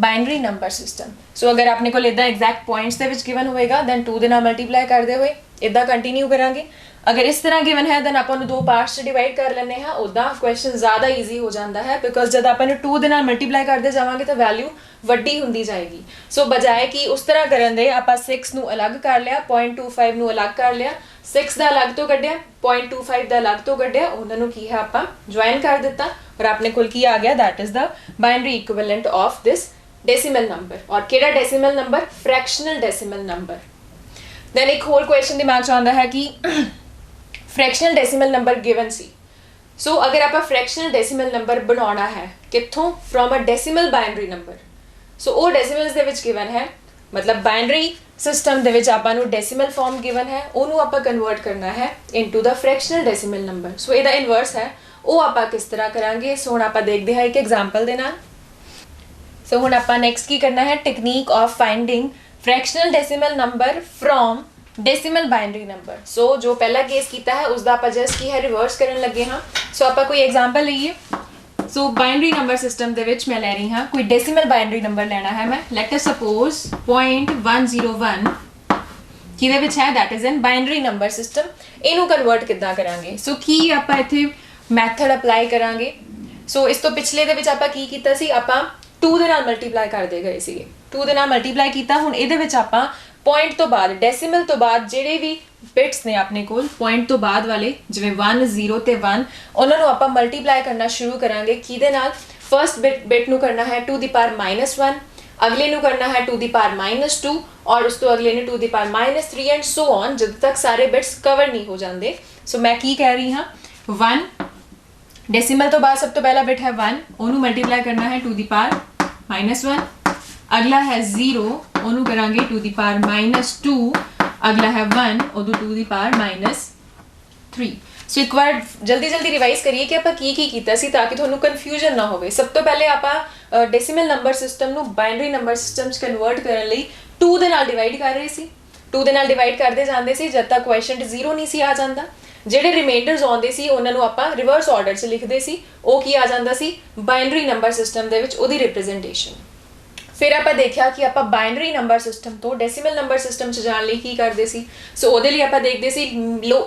binary number system. So ਅਗਰ ਆਪਣੇ ਕੋਲ ਇਦਾਂ ਐਗਜ਼ੈਕਟ ਪੁਆਇੰਟਸ ਦੇ ਵਿੱਚ ਗਿਵਨ ਹੋਏਗਾ ਦੈਨ 2 ਦੇ ਨਾਲ ਮਲਟੀਪਲਾਈ ਕਰਦੇ ਹੋਏ ਇਦਾਂ ਕੰਟੀਨਿਊ ਕਰਾਂਗੇ। ਅਗਰ ਇਸ ਤਰ੍ਹਾਂ ਗਿਵਨ ਹੈ ਦੈਨ ਆਪਾਂ ਨੂੰ ਦੋ ਪਾਰਟਸ 'ਚ ਡਿਵਾਈਡ ਕਰ ਲੈਂਦੇ ਹਾਂ। ਉੱਦਾਂ ਕੁਐਸਚਨ ਜ਼ਿਆਦਾ ਈਜ਼ੀ ਹੋ ਜਾਂਦਾ ਹੈ ਬਿਕੋਜ਼ ਜਦ ਆਪਾਂ ਨੂੰ 2 ਦੇ ਨਾਲ ਮਲਟੀਪਲਾਈ ਕਰਦੇ ਜਾਵਾਂਗੇ ਤਾਂ ਵੈਲਿਊ ਵੱਡੀ ਹੁੰਦੀ ਜਾਏਗੀ। ਸੋ ਬਜਾਏ ਕਿ ਉਸ ਤਰ੍ਹਾਂ ਕਰਨ ਦੇ ਆਪਾਂ 6 ਨੂੰ ਅਲੱਗ ਕਰ ਲਿਆ, 0.25 ਨੂੰ ਅਲੱਗ ਕਰ ਲਿਆ, 6 ਦਾ ਅਲੱਗ ਤੋਂ ਕੱਢਿਆ, 0.25 ਦਾ ਅਲੱਗ ਤੋਂ ਕੱਢਿਆ, ਉਹਨਾਂ ਨੂੰ ਕੀ ਹੈ ਆਪਾਂ ਜੁਆਇਨ ਕਰ ਦਿੱਤਾ ਔਰ ਆਪਣੇ ਕੋਲ ਕੀ ਆ ਗਿਆ? That is the binary equivalent of this decimal number. और केड़ा decimal number? Fractional decimal number. Then एक होर क्वेश्चन दिमाग च आंदा है कि फ्रैक्शनल डेसिमल नंबर गिवन सी। सो अगर आप फ्रैक्शनल डेसिमल नंबर बनाना है कित्थों? From a decimal binary number. So वो डेसिमल्स दे विच गिवन है, मतलब बाइनरी सिस्टम दे विच आपां नूं डेसिमल फॉर्म गिवन है, ओनू आपां कन्वर्ट करना है into the fractional decimal number. So इहदा इनवर्स है, वो आपां किस तरह करांगे? सो हुण आपां देखदे हां एक एग्जांपल दे नाल। सो हुण आपां नैक्सट की करना है? Technique of finding fractional decimal number from decimal binary number. So जो पहला केस कीता है उसका आपां जस्ट की है रिवर्स करन लगे हाँ। सो आपां कोई एग्जांपल लईए। सो बाइनरी नंबर सिस्टम दे विच मैं लै रही हाँ कोई डेसिमल बाइनरी नंबर लेना है मैं। लेट अस सपोज 0.101 किहदे विच है? That is in binary number system. इनू कन्वर्ट किद्दां करांगे? सो की आपां इत्थे मैथड अप्लाई करांगे। सो इस तो पिछले दे विच आपां की कीता सी? आपां 2 ਦੇ ਨਾਲ ਮਲਟੀਪਲਾਈ ਕਰਦੇ ਗਏ ਸੀਗੇ। 2 ਦੇ ਨਾਲ ਮਲਟੀਪਲਾਈ ਕੀਤਾ। ਹੁਣ ਇਹਦੇ ਵਿੱਚ ਆਪਾਂ ਪੁਆਇੰਟ ਤੋਂ ਬਾਅਦ ਡੈਸੀਮਲ ਤੋਂ ਬਾਅਦ ਜਿਹੜੇ ਵੀ ਬਿਟਸ ਨੇ ਆਪਣੇ ਕੋਲ ਪੁਆਇੰਟ ਤੋਂ ਬਾਅਦ ਵਾਲੇ ਜਿਵੇਂ 1 0 ਤੇ 1 ਉਹਨਾਂ ਨੂੰ ਆਪਾਂ ਮਲਟੀਪਲਾਈ ਕਰਨਾ ਸ਼ੁਰੂ ਕਰਾਂਗੇ। ਕਿਹਦੇ ਨਾਲ? ਫਰਸਟ ਬਿਟ ਨੂੰ ਕਰਨਾ ਹੈ 2 ਦੀ ਪਾਵਰ -1, ਅਗਲੇ ਨੂੰ ਕਰਨਾ ਹੈ 2 ਦੀ ਪਾਵਰ -2 ਔਰ ਉਸ ਤੋਂ ਅਗਲੇ ਨੂੰ 2 ਦੀ ਪਾਵਰ -3 ਐਂਡ ਸੋ ਔਨ ਜਦੋਂ ਤੱਕ ਸਾਰੇ ਬਿਟਸ ਕਵਰ ਨਹੀਂ ਹੋ ਜਾਂਦੇ। ਸੋ ਮੈਂ ਕੀ ਕਹਿ ਰਹੀ ਹਾਂ? 1 डेसिमल तो बाद सब तो पहला बिट है 1, ओनू मल्टीप्लाई करना है 2 दी पावर -1। अगला है 0, ओनू करांगे 2 दी पावर -2। अगला है 1, ओदू 2 दी पावर -3। सो एक बार जल्दी जल्दी रिवाइज करिए कि आपां की कीता सी ताकि तुहानू कन्फ्यूजन ना होवे। सब तो पहले आपां डेसिमल नंबर सिस्टम नू बाइनरी नंबर सिस्टम च कन्वर्ट करन लई 2 दे नाल डिवाइड कर रहे सी। 2 दे नाल डिवाइड करदे जांदे सी जद तक क्वेश्चन 0 नहीं सी आ जांदा। ਜਿਹੜੇ ਰਿਮਾਈਂਡਰਸ ਆਉਂਦੇ ਸੀ ਉਹਨਾਂ ਨੂੰ ਆਪਾਂ ਰਿਵਰਸ ਆਰਡਰ 'ਚ ਲਿਖਦੇ ਸੀ। ਉਹ ਕੀ ਆ ਜਾਂਦਾ ਸੀ? ਬਾਈਨਰੀ ਨੰਬਰ ਸਿਸਟਮ ਦੇ ਵਿੱਚ ਉਹਦੀ ਰਿਪਰੈਜ਼ੈਂਟੇਸ਼ਨ। ਫਿਰ ਆਪਾਂ ਦੇਖਿਆ ਕਿ ਆਪਾਂ ਬਾਈਨਰੀ ਨੰਬਰ ਸਿਸਟਮ ਤੋਂ ਡੈਸੀਮਲ ਨੰਬਰ ਸਿਸਟਮ 'ਚ ਜਾਣ ਲਈ ਕੀ ਕਰਦੇ ਸੀ? ਸੋ ਉਹਦੇ ਲਈ ਆਪਾਂ ਦੇਖਦੇ ਸੀ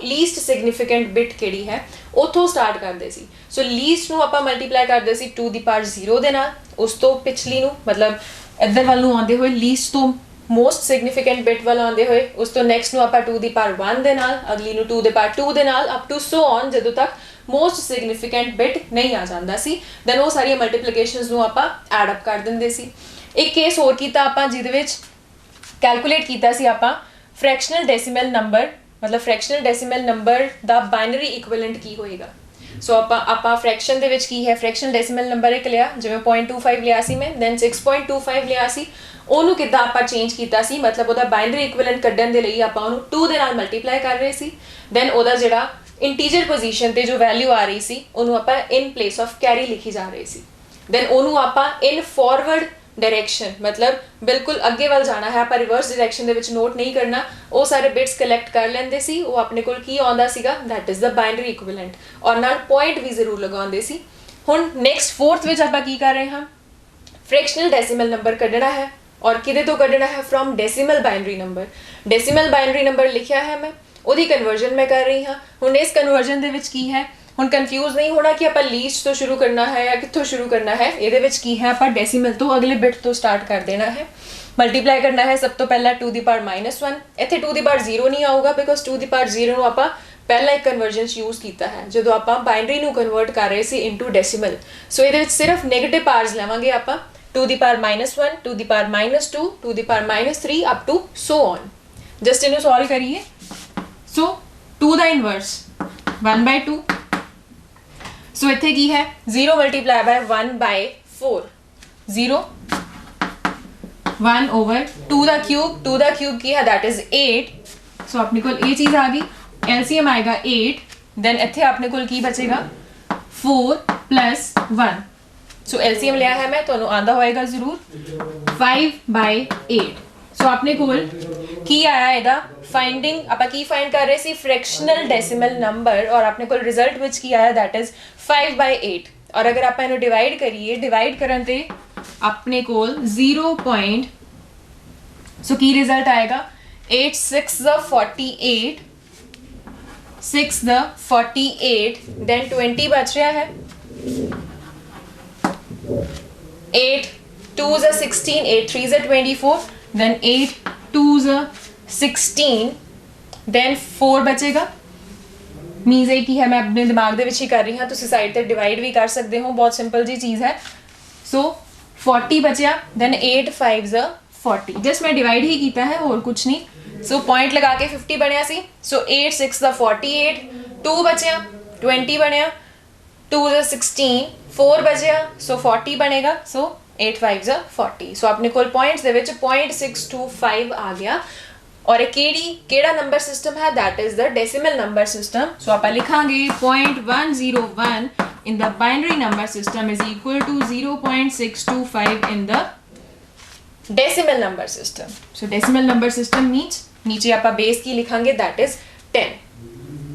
ਲੀਸਟ ਸਿਗਨੀਫੀਕੈਂਟ ਬਿਟ ਕਿਹੜੀ ਹੈ, ਉੱਥੋਂ ਸਟਾਰਟ ਕਰਦੇ ਸੀ। ਸੋ ਲੀਸਟ ਨੂੰ ਆਪਾਂ ਮਲਟੀਪਲਾਈ ਕਰਦੇ ਸੀ 2 ਦੀ ਪਾਵਰ 0 ਦੇ ਨਾਲ। ਉਸ ਤੋਂ ਪਿਛਲੀ ਨੂੰ ਮਤਲਬ ਇੱਧਰ ਵੱਲ ਨੂੰ ਆਉਂਦੇ ਹੋਏ ਲੀਸਟ ਤੋਂ मोस्ट सिग्निफिकेंट बिट वाल आते हुए उस तो नैक्सट आप 2 ਦੀ ਪਾਵਰ 1 ਦੇ ਨਾਲ, अगली 2 ਦੀ ਪਾਵਰ 2 ਦੇ ਨਾਲ अप टू सो ऑन ਜਦੋਂ तक मोस्ट सिग्निफिकेंट बिट नहीं आ जाता सी। दैन वो सारी मल्टीप्लीकेशनस ਨੂੰ ਆਪਾਂ ਐਡ ਅਪ ਕਰ ਦਿੰਦੇ ਸੀ। एक केस होर कीता ਆਪਾਂ ਜਿਹਦੇ ਵਿੱਚ कैलकुलेट कीता सी ਆਪਾਂ फ्रैक्शनल डेसिमल नंबर मतलब फ्रैक्शनल डेसिमल नंबर ਦਾ बाइनरी इक्विवेलेंट ਕੀ ਹੋਏਗਾ। सो ਆਪਾਂ फ्रैक्शन ਦੇ ਵਿੱਚ ਕੀ ਹੈ? फ्रैक्शनल डेसिमल नंबर ਇੱਕ ਲਿਆ ਜਿਵੇਂ 0.25 ਲਿਆ ਸੀ ਮੈਂ, ਦੈਨ 6.25 ਲਿਆ ਸੀ। ਉਹਨੂੰ ਕਿੱਦਾਂ ਆਪਾਂ ਚੇਂਜ ਕੀਤਾ ਸੀ? ਮਤਲਬ ਉਹਦਾ ਬਾਈਨਰੀ ਇਕੁਇਵਲੈਂਟ ਕੱਢਣ ਦੇ ਲਈ ਆਪਾਂ ਉਹਨੂੰ 2 ਦੇ ਨਾਲ ਮਲਟੀਪਲਾਈ ਕਰ ਰਹੇ ਸੀ। ਦੈਨ ਉਹਦਾ ਜਿਹੜਾ ਇੰਟੀਜਰ ਪੋਜੀਸ਼ਨ ਤੇ ਜੋ ਵੈਲਿਊ ਆ ਰਹੀ ਸੀ ਉਹਨੂੰ ਆਪਾਂ ਇਨ ਪਲੇਸ ਆਫ ਕੈਰੀ ਲਿਖੀ ਜਾ ਰਹੀ ਸੀ। ਦੈਨ ਉਹਨੂੰ ਆਪਾਂ ਇਨ ਫਾਰਵਰਡ डायरेक्शन मतलब बिल्कुल अगे वाल जाना है, आप रिवर्स डायरेक्शन दे विच नोट नहीं करना। वो सारे बिट्स कलैक्ट कर लेंदे सी। वो अपने कोल की आउंदा सीगा? That is the binary equivalent और नाल पॉइंट भी जरूर लगाउंदे सी। हुण नेक्स्ट फोर्थ विच आपां की कर रहे हां? फ्रैक्शनल डेसिमल नंबर कढना है और किदे तो कढना है? From decimal binary number. Decimal binary number लिखिया है मैं, ਉਹਦੀ कन्वर्जन मैं कर रही हाँ। हुण इस कन्वर्जन दे विच की है? ਹੁਣ ਕਨਫਿਊਜ਼ ਨਹੀਂ ਹੋਣਾ ਕਿ ਆਪਾਂ ਲੀਸਟ ਤੋਂ ਸ਼ੁਰੂ ਕਰਨਾ ਹੈ ਜਾਂ ਕਿੱਥੋਂ ਸ਼ੁਰੂ ਕਰਨਾ ਹੈ। ਇਹਦੇ ਵਿੱਚ ਕੀ ਹੈ? ਆਪਾਂ ਡੈਸੀਮਲ ਤੋਂ ਅਗਲੇ ਬਿਟ ਤੋਂ ਸਟਾਰਟ ਕਰ ਦੇਣਾ ਹੈ। ਮਲਟੀਪਲਾਈ ਕਰਨਾ ਹੈ ਸਭ ਤੋਂ ਪਹਿਲਾਂ 2 ਦੀ ਪਾਵਰ -1। ਇੱਥੇ 2 ਦੀ ਪਾਵਰ 0 ਨਹੀਂ ਆਊਗਾ ਬਿਕੋਜ਼ 2 ਦੀ ਪਾਵਰ 0 ਨੂੰ ਆਪਾਂ ਪਹਿਲਾਂ ਇੱਕ ਕਨਵਰਜੈਂਸ ਯੂਜ਼ ਕੀਤਾ ਹੈ ਜਦੋਂ ਆਪਾਂ ਬਾਈਨਰੀ ਨੂੰ ਕਨਵਰਟ ਕਰ ਰਹੇ ਸੀ ਇਨਟੂ ਡੈਸੀਮਲ। ਸੋ ਇਹਦੇ ਵਿੱਚ ਸਿਰਫ ਨੈਗੇਟਿਵ ਪਾਵਰਸ ਲਵਾਂਗੇ ਆਪਾਂ, ਟੂ ਦੀ ਪਾਵਰ -1, ਟੂ ਦੀ ਪਾਵਰ -2, ਟੂ ਦੀ power -3 up to so on. Just ਇਹਨੂੰ ਸੋਲਵ ਕਰੀਏ। ਸੋ 2 ਦਾ ਇਨਵਰਸ 1/2। ਸੋ ਇੱਥੇ ਕੀ ਹੈ 0 ਮਲਟੀਪਲਾਈ ਬਾय 1/4, 0 1 over 2 ਦਾ ਕਿਊਬ ਕੀ ਹੈ that is 8। ਸੋ ਆਪਣੇ ਕੋਲ ਇਹ ਚੀਜ਼ ਆ ਗਈ, LCM ਆਏਗਾ 8, then ਇੱਥੇ ਆਪਣੇ ਕੋਲ ਕੀ ਬਚੇਗਾ 4 + 1। ਸੋ LCM ਲਿਆ ਹੈ ਮੈਂ, ਤੁਹਾਨੂੰ ਆਂਦਾ ਹੋਏਗਾ ਜ਼ਰੂਰ 5/8। ਸੋ ਆਪਣੇ ਕੋਲ ਕੀ ਆਇਆ ਇਹਦਾ ਫਾਈਂਡਿੰਗ, ਆਪਾਂ ਕੀ ਫਾਈਂਡ ਕਰ ਰਹੇ ਸੀ ਫ੍ਰੈਕਸ਼ਨਲ ਡੈਸੀਮਲ ਨੰਬਰ, ਔਰ ਆਪਣੇ ਕੋਲ ਰਿਜ਼ਲਟ ਵਿੱਚ ਕੀ ਆਇਆ that is 5/8। ਔਰ ਅਗਰ ਆਪਾਂ ਇਹਨੂੰ ਡਿਵਾਈਡ ਕਰੀਏ, ਡਿਵਾਈਡ ਕਰਨ ਤੇ ਆਪਣੇ ਕੋਲ 0. ਸੋ ਕੀ ਰਿਜ਼ਲਟ ਆਏਗਾ 8 6 ਦਾ 48, 6 ਦਾ 48, then 20 ਬਚ ਰਿਹਾ ਹੈ, 8 2 ਦਾ 16, 8 3 ਦਾ 24, then 8 2 ਦਾ 16, then 4 ਬਚੇਗਾ। ਮੀਨਸ ਇਹ ਕੀ ਹੈ ਮੈਂ ਆਪਣੇ ਦਿਮਾਗ ਦੇ ਵਿੱਚ ਹੀ ਕਰ ਰਹੀ ਹਾਂ, ਤੁਸੀਂ ਸਾਈਡ ਤੇ ਡਿਵਾਈਡ ਵੀ ਕਰ ਸਕਦੇ ਹੋ, ਬਹੁਤ ਸਿੰਪਲ ਜੀ ਚੀਜ਼ ਹੈ। ਸੋ 40 ਬਚਿਆ, then 8 5 ਦਾ 40, ਜਸਟ ਮੈਂ ਡਿਵਾਈਡ ਹੀ ਕੀਤਾ ਹੈ, ਹੋਰ ਕੁਝ ਨਹੀਂ। ਸੋ ਪੁਆਇੰਟ ਲਗਾ ਕੇ 50 ਬਣਿਆ ਸੀ। ਸੋ 8 6 ਦਾ 48, 2 ਬਚਿਆ 20 ਬਣਿਆ, 2 ਦਾ 16, 4 ਬਚਿਆ, ਸੋ 40 ਬਣੇਗਾ। ਸੋ 8 5 ਦਾ 40। ਸੋ ਆਪਣੇ ਕੋਲ ਪੁਆਇੰਟਸ ਦੇ ਵਿੱਚ 0.625 ਆ ਗਿਆ। ਔਰ ਇਹ ਕਿਹੜਾ ਨੰਬਰ ਸਿਸਟਮ ਹੈ that is the decimal number system। ਸੋ ਆਪਾਂ ਲਿਖਾਂਗੇ 0.101 in the binary number system is equal to 0.625 in the decimal number system। so decimal number system means नीचे ਆਪਾਂ बेस की लिखांगे that is 10।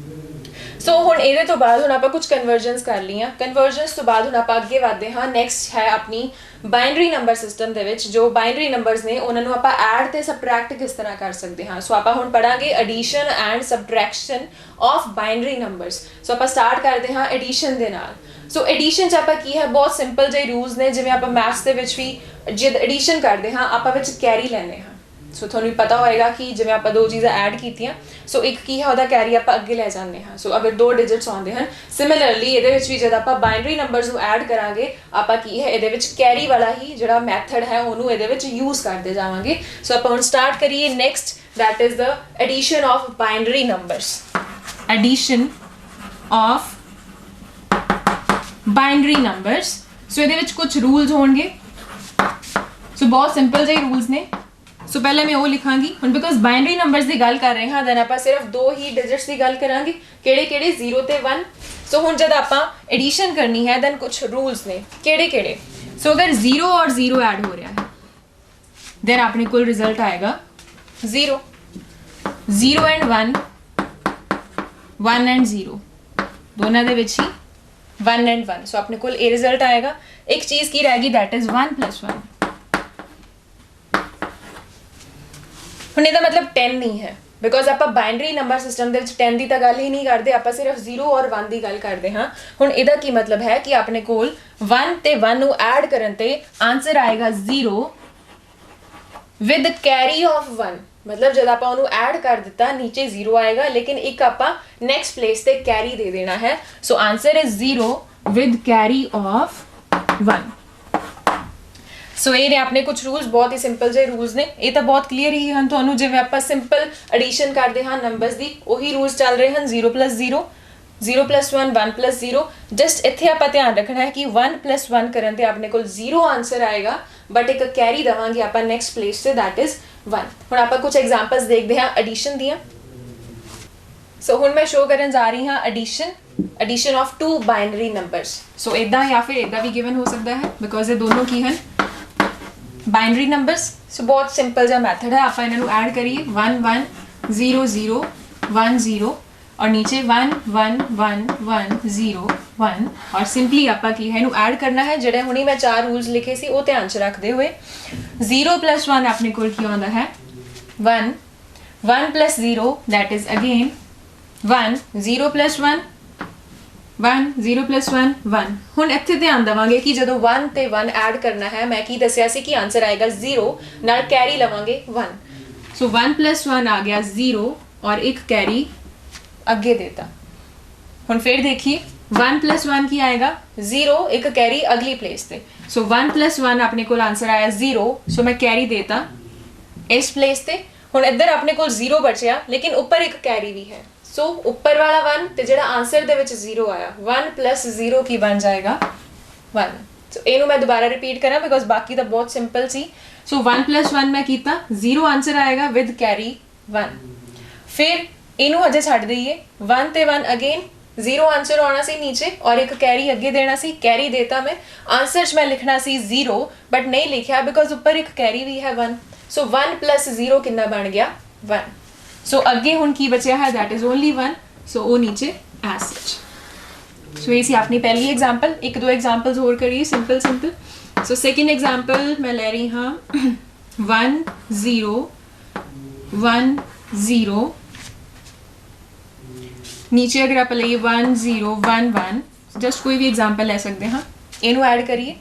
ਸੋ ਹੁਣ ਇਹਦੇ ਤੋਂ ਬਾਅਦ ਹੁਣ ਆਪਾਂ ਕੁਝ ਕਨਵਰਜਨਸ ਕਰ ਲਈਆਂ। ਕਨਵਰਜਨਸ ਤੋਂ ਬਾਅਦ ਹੁਣ ਆਪਾਂ ਅੱਗੇ ਵਧਦੇ ਹਾਂ। ਨੈਕਸਟ ਹੈ ਆਪਣੀ ਬਾਈਨਰੀ ਨੰਬਰ ਸਿਸਟਮ ਦੇ ਵਿੱਚ ਜੋ ਬਾਈਨਰੀ ਨੰਬਰਸ ਨੇ ਉਹਨਾਂ ਨੂੰ ਆਪਾਂ ਐਡ ਤੇ ਸਬਟ੍ਰੈਕਟ ਕਿਸ ਤਰ੍ਹਾਂ ਕਰ ਸਕਦੇ ਹਾਂ। ਸੋ ਆਪਾਂ ਹੁਣ ਪੜਾਂਗੇ addition and subtraction of binary numbers. So ਆਪਾਂ ਸਟਾਰਟ ਕਰਦੇ ਹਾਂ ਐਡੀਸ਼ਨ ਦੇ ਨਾਲ। ਸੋ ਐਡੀਸ਼ਨ 'ਚ ਆਪਾਂ ਕੀ ਹੈ ਬਹੁਤ ਸਿੰਪਲ ਜਿਹੇ ਰੂਲਸ ਨੇ, ਜਿਵੇਂ ਆਪਾਂ ਮੈਥਸ ਦੇ ਵਿੱਚ ਵੀ ਜਦ ਐਡੀਸ਼ਨ ਕਰਦੇ ਹਾਂ ਆਪਾਂ ਵਿੱਚ ਕੈਰੀ ਲੈਂਦੇ ਹਾਂ। ਸੋ ਤੁਹਾਨੂੰ ਪਤਾ ਹੋਏਗਾ ਕਿ ਜਿਵੇਂ ਆਪਾਂ ਦੋ ਚੀਜ਼ਾਂ ਐਡ ਕੀਤੀਆਂ, ਸੋ ਇੱਕ ਕੀ ਹੈ ਉਹਦਾ ਕੈਰੀ ਆਪਾਂ ਅੱਗੇ ਲੈ ਜਾਂਦੇ ਹਾਂ। ਸੋ ਅਗਰ 2 ਡਿਜਿਟਸ ਆਉਂਦੇ ਹਨ, ਸਿਮਿਲਰਲੀ ਇਹਦੇ ਵਿੱਚ ਵੀ ਜਦ ਆਪਾਂ ਬਾਈਨਰੀ ਨੰਬਰਸ ਨੂੰ ਐਡ ਕਰਾਂਗੇ ਆਪਾਂ ਕੀ ਹੈ ਇਹਦੇ ਵਿੱਚ ਕੈਰੀ ਵਾਲਾ ਹੀ ਜਿਹੜਾ ਮੈਥਡ ਹੈ ਉਹਨੂੰ ਇਹਦੇ ਵਿੱਚ ਯੂਜ਼ ਕਰਦੇ ਜਾਵਾਂਗੇ। ਸੋ ਆਪਾਂ ਹੁਣ ਸਟਾਰਟ ਕਰੀਏ। Next that is the addition of binary numbers। addition of binary numbers। ਸੋ ਇਹਦੇ ਵਿੱਚ ਕੁਝ ਰੂਲਸ ਹੋਣਗੇ। ਸੋ ਬਹੁਤ ਸਿੰਪਲ ਜਿਹੇ ਰੂਲਸ ਨੇ। ਸੋ ਪਹਿਲੇ ਮੈਂ ਉਹ ਲਿਖਾਂਗੀ ਹੁਣ, ਬਿਕੋਜ਼ ਬਾਈਨਰੀ ਨੰਬਰਸ ਦੀ ਗੱਲ ਕਰ ਰਹੇ ਹਾਂ ਦੈਨ ਆਪਾਂ ਸਿਰਫ 2 ਹੀ ਡਿਜਿਟਸ ਦੀ ਗੱਲ ਕਰਾਂਗੇ, ਕਿਹੜੇ 0 ਤੇ 1। ਸੋ ਹੁਣ ਜਦ ਆਪਾਂ ਐਡੀਸ਼ਨ ਕਰਨੀ ਹੈ ਦੈਨ ਕੁਝ ਰੂਲਸ ਨੇ, ਕਿਹੜੇ। ਸੋ ਅਗਰ 0 ਔਰ 0 ਐਡ ਹੋ ਰਿਹਾ ਹੈ ਦੈਨ ਆਪਣੇ ਕੋਲ ਰਿਜ਼ਲਟ ਆਏਗਾ 0 and 1, 1 and 0 ਦੋਨਾਂ ਦੇ ਵਿੱਚ ਹੀ 1 and 1। ਸੋ ਆਪਣੇ ਕੋਲ ਇਹ ਰਿਜ਼ਲਟ ਆਏਗਾ। ਇੱਕ ਚੀਜ਼ ਕੀ ਰਹਿ ਗਈ that is 1 + 1। ਹੁਣ ਇਹਦਾ ਮਤਲਬ 10 ਨਹੀਂ ਹੈ, ਬਿਕੋਜ਼ ਆਪਾਂ ਬਾਈਨਰੀ ਨੰਬਰ ਸਿਸਟਮ ਦੇ ਵਿੱਚ 10 ਦੀ ਤਾਂ ਗੱਲ ਹੀ ਨਹੀਂ ਕਰਦੇ, ਆਪਾਂ ਸਿਰਫ 0 ਔਰ 1 ਦੀ ਗੱਲ ਕਰਦੇ ਹਾਂ। ਹੁਣ ਇਹਦਾ ਕੀ ਮਤਲਬ ਹੈ ਕਿ ਆਪਣੇ ਕੋਲ 1 ਤੇ 1 ਨੂੰ ਐਡ ਕਰਨ ਤੇ ਆਨਸਰ ਆਏਗਾ 0 ਵਿਦ ਕੈਰੀ ਆਫ 1। ਮਤਲਬ ਜਦ ਆਪਾਂ ਉਹਨੂੰ ਐਡ ਕਰ ਦਿੱਤਾ ਨੀਚੇ 0 ਆਏਗਾ, ਲੇਕਿਨ ਇੱਕ ਆਪਾਂ ਨੈਕਸਟ ਪਲੇਸ ਤੇ ਕੈਰੀ ਦੇ ਦੇਣਾ ਹੈ। So answer is 0 with carry of 1। So ਇਹ ਨੇ ਆਪਣੇ ਕੁਝ ਰੂਲਸ, ਬਹੁਤ ਹੀ ਸਿੰਪਲ ਜਿਹੇ ਰੂਲਸ ਨੇ। ਇਹ ਤਾਂ ਬਹੁਤ ਕਲੀਅਰ ਹੀ ਹਨ ਤੁਹਾਨੂੰ, ਜਿਵੇਂ ਆਪਾਂ ਸਿੰਪਲ ਐਡੀਸ਼ਨ ਕਰਦੇ ਹਾਂ ਨੰਬਰਸ ਦੀ ਉਹੀ ਰੂਲਸ ਚੱਲ ਰਹੇ ਹਨ। 0 + 0, 0 + 1, 1 + 0। ਜਸਟ ਇੱਥੇ ਆਪਾਂ ਧਿਆਨ ਰੱਖਣਾ ਹੈ ਕਿ 1 + 1 ਕਰਨ ਤੇ ਆਪਣੇ ਕੋਲ 0 ਆਨਸਰ ਆਏਗਾ, ਬਟ ਇੱਕ ਕੈਰੀ ਦੇਵਾਂਗੇ ਆਪਾਂ ਨੈਕਸਟ ਪਲੇਸ ਤੇ that is 1। ਹੁਣ ਆਪਾਂ ਕੁਝ ਐਗਜ਼ਾਮਪਲਸ ਦੇਖਦੇ ਹਾਂ ਐਡੀਸ਼ਨ ਦੀਆਂ। ਸੋ ਹੁਣ ਮੈਂ ਸ਼ੋ ਕਰਨ ਜਾ ਰਹੀ ਹਾਂ ਐਡੀਸ਼ਨ ਆਫ 2 ਬਾਈਨਰੀ ਨੰਬਰਸ। ਸੋ ਇਦਾਂ ਜਾਂ ਫਿਰ ਇਦਾਂ ਵੀ ਗਿਵਨ ਹੋ ਸਕਦਾ ਹੈ, ਬਿਕੋਜ਼ ਇਹ ਦੋਨੋਂ ਕੀ ਹਨ ਬਾਈਨਰੀ ਨੰਬਰਸ। ਸੋ ਬਹੁਤ ਸਿੰਪਲ ਜਿਹਾ ਮੈਥਡ ਹੈ। ਆਪਾਂ ਇਹਨਾਂ ਨੂੰ ਐਡ ਕਰੀਏ 1 1 0 0 1 0 और नीचे 1 1 1 1 0 1। और सिंपली ਆਪਾਂ ਕੀ ਹੈ ਇਹਨੂੰ ਐਡ ਕਰਨਾ ਹੈ। ਜਿਹੜੇ ਹੁਣੀ ਮੈਂ 4 ਰੂਲਸ ਲਿਖੇ ਸੀ ਉਹ ਧਿਆਨ 'ਚ ਰੱਖਦੇ ਹੋਏ 0 + 1 ਆਪਣੇ ਕੋਲ ਕੀ ਆਉਂਦਾ ਹੈ 1, 1 + 0 that is again 1, 0 + 1 1, 0 + 1 1। ਹੁਣ ਇੱਥੇ ਧਿਆਨ ਦੇਵਾਂਗੇ ਕਿ ਜਦੋਂ 1 ਤੇ 1 ਐਡ ਕਰਨਾ ਹੈ, ਮੈਂ ਕੀ ਦੱਸਿਆ ਸੀ ਕਿ ਆਨਸਰ ਆਏਗਾ 0 ਨਾਲ ਕੈਰੀ ਲਵਾਂਗੇ 1। ਸੋ 1 + 1 ਆ ਗਿਆ 0 ਔਰ ਇੱਕ ਕੈਰੀ ਅੱਗੇ ਦੇਤਾ। ਹੁਣ ਫਿਰ देखिए 1 + 1 ਕੀ ਆਏਗਾ 0 ਇੱਕ ਕੈਰੀ ਅਗਲੀ ਪਲੇਸ ਤੇ ਸੋ 1 + 1 ਆਪਣੇ ਕੋਲ ਆਨਸਰ ਆਇਆ 0 ਸੋ ਮੈਂ ਕੈਰੀ ਦੇਤਾ ਇਸ ਪਲੇਸ ਤੇ ਹੁਣ ਇੱਧਰ ਆਪਣੇ ਕੋਲ 0 ਬਚਿਆ ਲੇਕਿਨ ਉੱਪਰ ਇੱਕ ਕੈਰੀ ਵੀ ਹੈ ਸੋ ਉੱਪਰ ਵਾਲਾ 1 ਤੇ ਜਿਹੜਾ ਆਨਸਰ ਦੇ ਵਿੱਚ 0 ਆਇਆ 1 + 0 ਕੀ ਬਣ ਜਾਏਗਾ 1 ਸੋ ਇਹਨੂੰ ਮੈਂ ਦੁਬਾਰਾ ਰਿਪੀਟ ਕਰਾਂ ਬਿਕੋਜ਼ ਬਾਕੀ ਤਾਂ ਬਹੁਤ ਸਿੰਪਲ ਸੀ ਸੋ 1 + 1 ਮੈਂ ਕੀਤਾ 0 ਆਨਸਰ ਆਏਗਾ ਵਿਦ ਕੈਰੀ 1 ਫਿਰ ਇਹਨੂੰ ਅਜੇ ਛੱਡ ਦਈਏ 1 ਤੇ 1 ਅਗੇਨ 0 ਆਨਸਰ ਆਉਣਾ ਸੀ ਨੀਚੇ ਔਰ ਇੱਕ ਕੈਰੀ ਅੱਗੇ ਦੇਣਾ ਸੀ ਕੈਰੀ ਦੇਤਾ ਮੈਂ ਆਨਸਰ 'ਚ ਮੈਂ ਲਿਖਣਾ ਸੀ 0 ਬਟ ਨਹੀਂ ਲਿਖਿਆ ਬਿਕੋਜ਼ ਉੱਪਰ ਇੱਕ ਕੈਰੀ ਵੀ ਹੈ 1 ਸੋ 1 + 0 ਕਿੰਨਾ ਬਣ ਗਿਆ 1 ਸੋ ਅੱਗੇ ਹੁਣ ਕੀ ਬਚਿਆ ਹੈ that is only 1 ਸੋ ਉਹ ਨੀਚੇ as such ਸੋ ਇਹ ਸੀ ਆਪਣੀ ਪਹਿਲੀ ਐਗਜ਼ਾਮਪਲ ਇੱਕ ਦੋ ਐਗਜ਼ਾਮਪਲਸ ਹੋਰ ਕਰੀਏ ਸਿੰਪਲ ਸੋ ਸੈਕਿੰਡ ਐਗਜ਼ਾਮਪਲ ਮੈਂ ਲੈ ਰਹੀ ਹਾਂ 1 0 1 0 ਨੀਚੇ ਅਗਰ ਆਪਾਂ ਲਈਏ 1 0 1 1 ਜਸਟ ਕੋਈ ਵੀ ਐਗਜ਼ਾਮਪਲ ਲੈ ਸਕਦੇ ਹਾਂ ਇਹਨੂੰ ਐਡ ਕਰੀਏ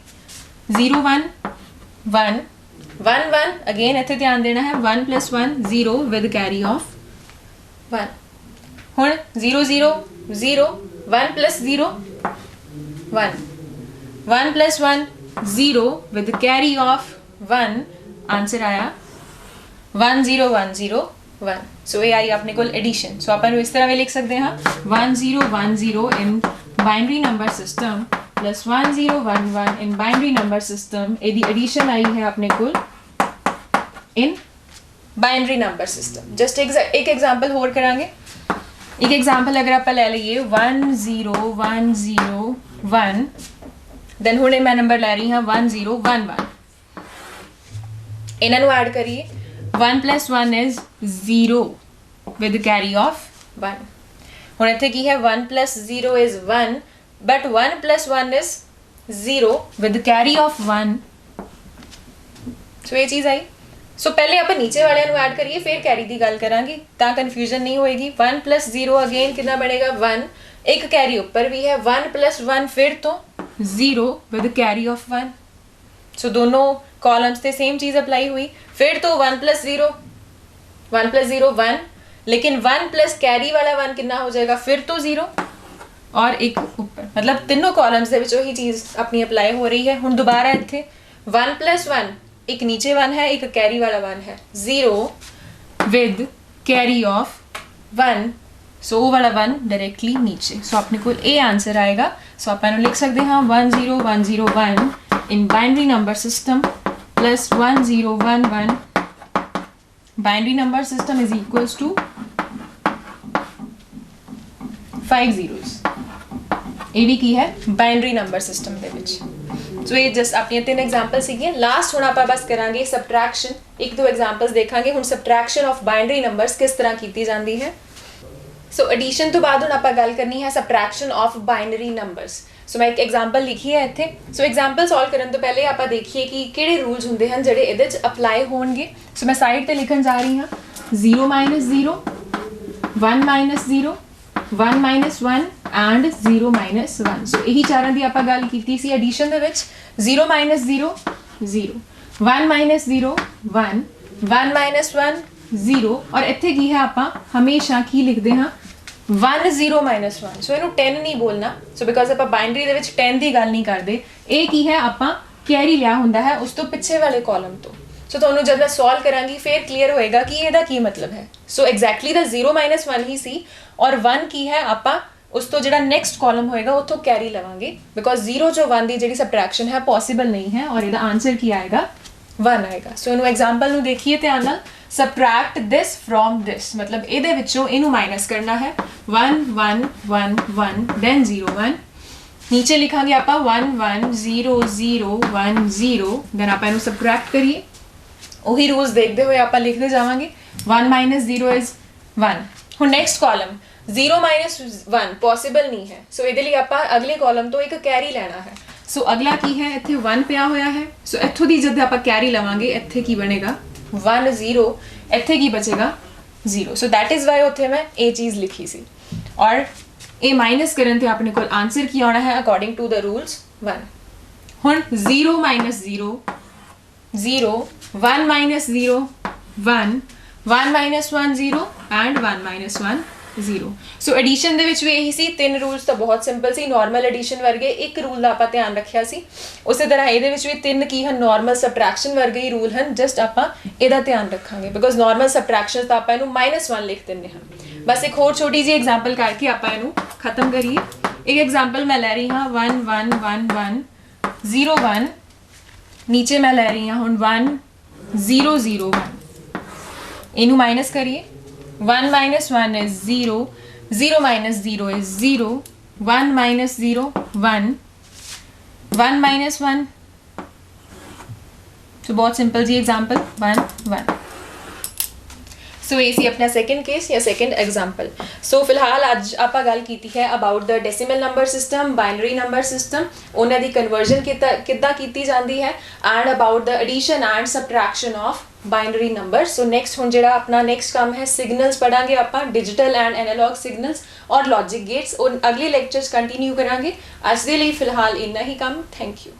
0 1 1 1 1 ਅਗੇਨ ਇੱਥੇ ਧਿਆਨ ਦੇਣਾ ਹੈ 1 + 1 0 ਵਿਦ ਕੈਰੀ ਆਫ 1 ਹੁਣ 0 0 0 1 + 0 1 1 + 1 0 with carry of 1 ਆਨਸਰ ਆਇਆ 1 0 1 0 1 ਸੋ ਇਹ ਆਈ ਆਪਣੇ ਕੋਲ ਐਡੀਸ਼ਨ ਸੋ ਆਪਾਂ ਨੂੰ ਇਸ ਤਰ੍ਹਾਂ ਵੀ ਲਿਖ ਸਕਦੇ ਹਾਂ 1 0 1 0 in binary number system plus 1 0 1 1 in binary number system ਇਹਦੀ ਐਡੀਸ਼ਨ ਆਈ ਹੈ ਆਪਣੇ ਕੋਲ in binary number system just ਇੱਕ ਐਗਜ਼ਾਮਪਲ ਹੋਰ ਕਰਾਂਗੇ ਇੱਕ ਐਗਜ਼ਾਮਪਲ ਅਗਰ ਆਪਾਂ ਲੈ ਲਈਏ 1 0 1 0 1 ਦੈਨ ਹੁਣ ਮੈਂ ਨੰਬਰ ਲੈ ਰਹੀ ਹਾਂ 1 0 1 1 ਇਹਨਾਂ ਨੂੰ ਐਡ ਕਰੀਏ 1 + 1 is 0 with carry of 1 ਹੁਣ ਇੱਥੇ ਕੀ ਹੈ 1 + 0 is 1 but 1 + 1 is 0 with carry of 1 so ਇਹ ਚੀਜ਼ ਆਈ ਸੋ ਪਹਿਲੇ ਆਪਾਂ ਨੀਚੇ ਵਾਲਿਆਂ ਨੂੰ ਐਡ ਕਰੀਏ ਫਿਰ ਕੈਰੀ ਦੀ ਗੱਲ ਕਰਾਂਗੇ ਤਾਂ ਕਨਫਿਊਜ਼ਨ ਨਹੀਂ ਹੋਏਗੀ 1 + 0 ਅਗੇਨ ਕਿੰਨਾ ਬਣੇਗਾ 1 ਇੱਕ ਕੈਰੀ ਉੱਪਰ ਵੀ ਹੈ 1 + 1 ਫਿਰ ਤੋਂ 0 with carry of 1 ਸੋ ਦੋਨੋਂ कॉलम्स पे सेम चीज अप्लाई हुई फिर तो 1 + 0 1 + 0 1 लेकिन 1 प्लस कैरी वाला 1 कितना हो जाएगा फिर तो 0 और एक ऊपर मतलब तीनों कॉलम्स ਦੇ ਵਿੱਚ ਉਹੀ ਚੀਜ਼ ਆਪਣੀ ਅਪਲਾਈ ਹੋ ਰਹੀ ਹੈ ਹੁਣ ਦੁਬਾਰਾ ਇੱਥੇ 1 + 1 ਇੱਕ ਨੀਚੇ 1 ਹੈ ਇੱਕ ਕੈਰੀ ਵਾਲਾ 1 ਹੈ 0 with carry of 1 ਸੋ ਉਹ ਵਾਲਾ 1 ਡਾਇਰੈਕਟਲੀ ਨੀਚੇ ਸੋ ਆਪਣੇ ਕੋਲ ਇਹ ਆਨਸਰ ਆਏਗਾ ਸੋ ਆਪਾਂ ਨੂੰ ਲਿਖ ਸਕਦੇ ਹਾਂ 1 0 1 0 1 in binary number system plus 1 0 1 1 binary number system is equals to 5 zeros ਇਹ ਵੀ ਕੀ ਹੈ binary number system ਦੇ ਵਿੱਚ ਸੋ ਇਹ ਜਸਟ ਆਪਣੀਆਂ ਤਿੰਨ ਐਗਜ਼ਾਮਪਲ ਸੀਗੀਆਂ ਲਾਸਟ ਹੁਣ ਆਪਾਂ ਬਸ ਕਰਾਂਗੇ ਸਬਟ੍ਰੈਕਸ਼ਨ ਇੱਕ ਦੋ ਐਗਜ਼ਾਮਪਲਸ ਦੇਖਾਂਗੇ ਹੁਣ ਸਬਟ੍ਰੈਕਸ਼ਨ ਆਫ ਬਾਈਨਰੀ ਨੰਬਰਸ ਕਿਸ ਤਰ੍ਹਾਂ ਕੀਤੀ ਜਾਂਦੀ ਹੈ ਸੋ ਐਡੀਸ਼ਨ ਤੋਂ ਬਾਅਦ ਹੁਣ ਆਪਾਂ ਗੱਲ ਕਰਨੀ ਹੈ ਸਬਟ੍ਰੈਕਸ਼ਨ ਆਫ ਬਾਈਨਰੀ ਨੰਬਰਸ ਸੋ ਮੈਂ ਇੱਕ ਐਗਜ਼ਾਮਪਲ ਲਿਖੀ ਹੈ ਇੱਥੇ ਸੋ ਐਗਜ਼ਾਮਪਲ ਸੋਲਵ ਕਰਨ ਤੋਂ ਪਹਿਲੇ ਆਪਾਂ ਦੇਖੀਏ ਕਿ ਕਿਹੜੇ ਰੂਲਸ ਹੁੰਦੇ ਹਨ ਜਿਹੜੇ ਇਹਦੇ 'ਚ ਅਪਲਾਈ ਹੋਣਗੇ ਸੋ ਮੈਂ ਸਾਈਡ ਤੇ ਲਿਖਣ ਜਾ ਰਹੀ ਹਾਂ 0 - 0 1 - 0 1 - 1 ਐਂਡ 0 - 1 ਸੋ ਇਹੀ ਚਾਰਾਂ ਦੀ ਆਪਾਂ ਗੱਲ ਕੀਤੀ ਸੀ ਐਡੀਸ਼ਨ ਦੇ ਵਿੱਚ 0 - 0 0 1 - 0 1 1 - 1 0 ਔਰ ਇੱਥੇ ਕੀ ਹੈ ਆਪਾਂ ਹਮੇਸ਼ਾ ਕੀ ਲਿਖਦੇ ਹਾਂ 1 0 - 1 ਸੋ ਇਹਨੂੰ 10 ਨਹੀਂ ਬੋਲਣਾ ਸੋ ਬਿਕਾਜ਼ ਆਪਾਂ ਬਾਈਨਰੀ ਦੇ ਵਿੱਚ 10 ਦੀ ਗੱਲ ਨਹੀਂ ਕਰਦੇ ਇਹ ਕੀ ਹੈ ਆਪਾਂ ਕੈਰੀ ਲਿਆ ਹੁੰਦਾ ਹੈ ਉਸ ਤੋਂ ਪਿੱਛੇ ਵਾਲੇ ਕਾਲਮ ਤੋਂ ਸੋ ਤੁਹਾਨੂੰ ਜਦ ਮੈਂ ਸੋਲਵ ਕਰਾਂਗੀ ਫਿਰ ਕਲੀਅਰ ਹੋਏਗਾ ਕਿ ਇਹਦਾ ਕੀ ਮਤਲਬ ਹੈ ਸੋ ਐਗਜ਼ੈਕਟਲੀ ਦਾ 0 - 1 ਹੀ ਸੀ ਔਰ 1 ਕੀ ਹੈ ਆਪਾਂ ਉਸ ਤੋਂ ਜਿਹੜਾ ਨੈਕਸਟ ਕਾਲਮ ਹੋਏਗਾ ਉੱਥੋਂ ਕੈਰੀ ਲਵਾਂਗੇ ਬਿਕਾਜ਼ 0 ਜੋ 1 ਦੀ ਜਿਹੜੀ ਸਬਟ੍ਰੈਕਸ਼ਨ ਹੈ ਪੋਸੀਬਲ ਨਹੀਂ ਹੈ ਔਰ ਇਹਦਾ ਆਨਸਰ ਕੀ ਆਏਗਾ 1 ਆਏਗਾ ਸੋ ਇਹਨੂੰ ਐਗਜ਼ਾਮਪਲ ਨੂੰ ਦੇਖੀਏ ਧਿਆਨ ਨਾਲ subtract this from this मतलब ਇਹਦੇ ਵਿੱਚੋਂ ਇਹਨੂੰ ਮਾਈਨਸ ਕਰਨਾ ਹੈ 1 1 1 1 then 0 1 ਨੀਚੇ ਲਿਖਾਂਗੇ ਆਪਾਂ 1 1 0 0 1 0 then ਆਪਾਂ ਇਹਨੂੰ subtract ਕਰੀਏ ਉਹੀ ਰੂਲਸ ਦੇਖਦੇ ਹੋਏ ਆਪਾਂ ਲਿਖਦੇ ਜਾਵਾਂਗੇ 1 - 0 is 1 ਹੁਣ ਨੈਕਸਟ ਕਾਲਮ 0 - 1 ਪੋਸੀਬਲ ਨਹੀਂ ਹੈ ਸੋ ਇਹਦੇ ਲਈ ਆਪਾਂ ਅਗਲੇ ਕਾਲਮ ਤੋਂ ਇੱਕ ਕੈਰੀ ਲੈਣਾ ਹੈ ਸੋ ਅਗਲਾ ਕੀ ਹੈ ਇੱਥੇ 1 ਪਿਆ ਹੋਇਆ ਹੈ ਸੋ ਇੱਥੋਂ ਦੀ ਜਦ ਆਪਾਂ ਕੈਰੀ ਲਵਾਂਗੇ ਇੱਥੇ ਕੀ ਬਣੇਗਾ 1 0 ਇੱਥੇ ਕੀ ਬਚੇਗਾ 0 ਸੋ ਦੈਟ ਇਜ਼ ਵਾਈ ਉੱਥੇ ਮੈਂ ਇਹ ਚੀਜ਼ ਲਿਖੀ ਸੀ ਔਰ ਇਹ ਮਾਈਨਸ ਕਰਨ ਤੇ ਆਪਣੇ ਕੋਲ ਆਨਸਰ ਕੀ ਆਉਣਾ ਹੈ ਅਕੋਰਡਿੰਗ ਟੂ ਦ ਰੂਲਸ 1 ਹੁਣ 0 - 0 0 1 - 0 1 1 - 1 0 and 1 - 1 0। ਸੋ ਐਡੀਸ਼ਨ ਦੇ ਵਿੱਚ ਵੀ ਇਹੀ ਸੀ, ਤਿੰਨ ਰੂਲਸ ਤਾਂ ਬਹੁਤ ਸਿੰਪਲ ਸੀ, ਨਾਰਮਲ ਐਡੀਸ਼ਨ ਵਰਗੇ ਇੱਕ ਰੂਲ ਦਾ ਆਪਾਂ ਧਿਆਨ ਰੱਖਿਆ ਸੀ। ਉਸੇ ਤਰ੍ਹਾਂ ਇਹਦੇ ਵਿੱਚ ਵੀ ਤਿੰਨ ਕੀ ਹਨ, ਨਾਰਮਲ ਸਬਟ੍ਰੈਕਸ਼ਨ ਵਰਗੇ ਹੀ ਰੂਲ ਹਨ, ਜਸਟ ਆਪਾਂ ਇਹਦਾ ਧਿਆਨ ਰੱਖਾਂਗੇ ਬਿਕੋਜ਼ ਨਾਰਮਲ ਸਬਟ੍ਰੈਕਸ਼ਨ ਤਾਂ ਆਪਾਂ ਇਹਨੂੰ -1 ਲਿਖ ਦਿੰਦੇ ਹਾਂ। ਬਸ ਇੱਕ ਹੋਰ ਛੋਟੀ ਜਿਹੀ ਐਗਜ਼ਾਮਪਲ ਕਰਕੇ ਆਪਾਂ ਇਹਨੂੰ ਖਤਮ ਕਰੀਏ। ਇੱਕ ਐਗਜ਼ਾਮਪਲ ਮੈਂ ਲੈ ਰਹੀ ਹਾਂ 1 1 1 1 0 1, ਨੀਚੇ ਮੈਂ ਲੈ ਰਹੀ ਹਾਂ ਹੁਣ 1 0 0 1, ਇਹਨੂੰ ਮਾਈਨਸ ਕਰੀਏ। 1 minus 1 is 0, 0 minus 0 is 0, 1 minus 0 1, 1 minus 1, so बहुत सिंपल जी एग्जाम्पल 1 1। सो ये सी अपना सैकेंड केस या सैकेंड एग्जाम्पल। सो फिलहाल अज ਆਪਾਂ ਗੱਲ ਕੀਤੀ ਹੈ about the decimal number system, binary number system, ਉਹਨਾਂ ਦੀ ਕਨਵਰਜਨ ਕਿੱਦਾਂ ਕੀਤੀ ਜਾਂਦੀ ਹੈ, and about the addition and subtraction of binary number. So next ਹੁਣ ਜਿਹੜਾ ਆਪਣਾ ਨੈਕਸਟ ਕੰਮ ਹੈ ਸਿਗਨਲਸ ਪੜਾਂਗੇ ਆਪਾਂ, ਡਿਜੀਟਲ ਐਂਡ ਐਨਾਲੌਗ ਸਿਗਨਲਸ ਔਰ ਲੌਜਿਕ ਗੇਟਸ, ਉਹ ਅਗਲੇ ਲੈਕਚਰਸ ਕੰਟੀਨਿਊ ਕਰਾਂਗੇ। ਅੱਜ ਦੇ ਲਈ ਫਿਲਹਾਲ ਇੰਨਾ ਹੀ ਕੰਮ। Thank you.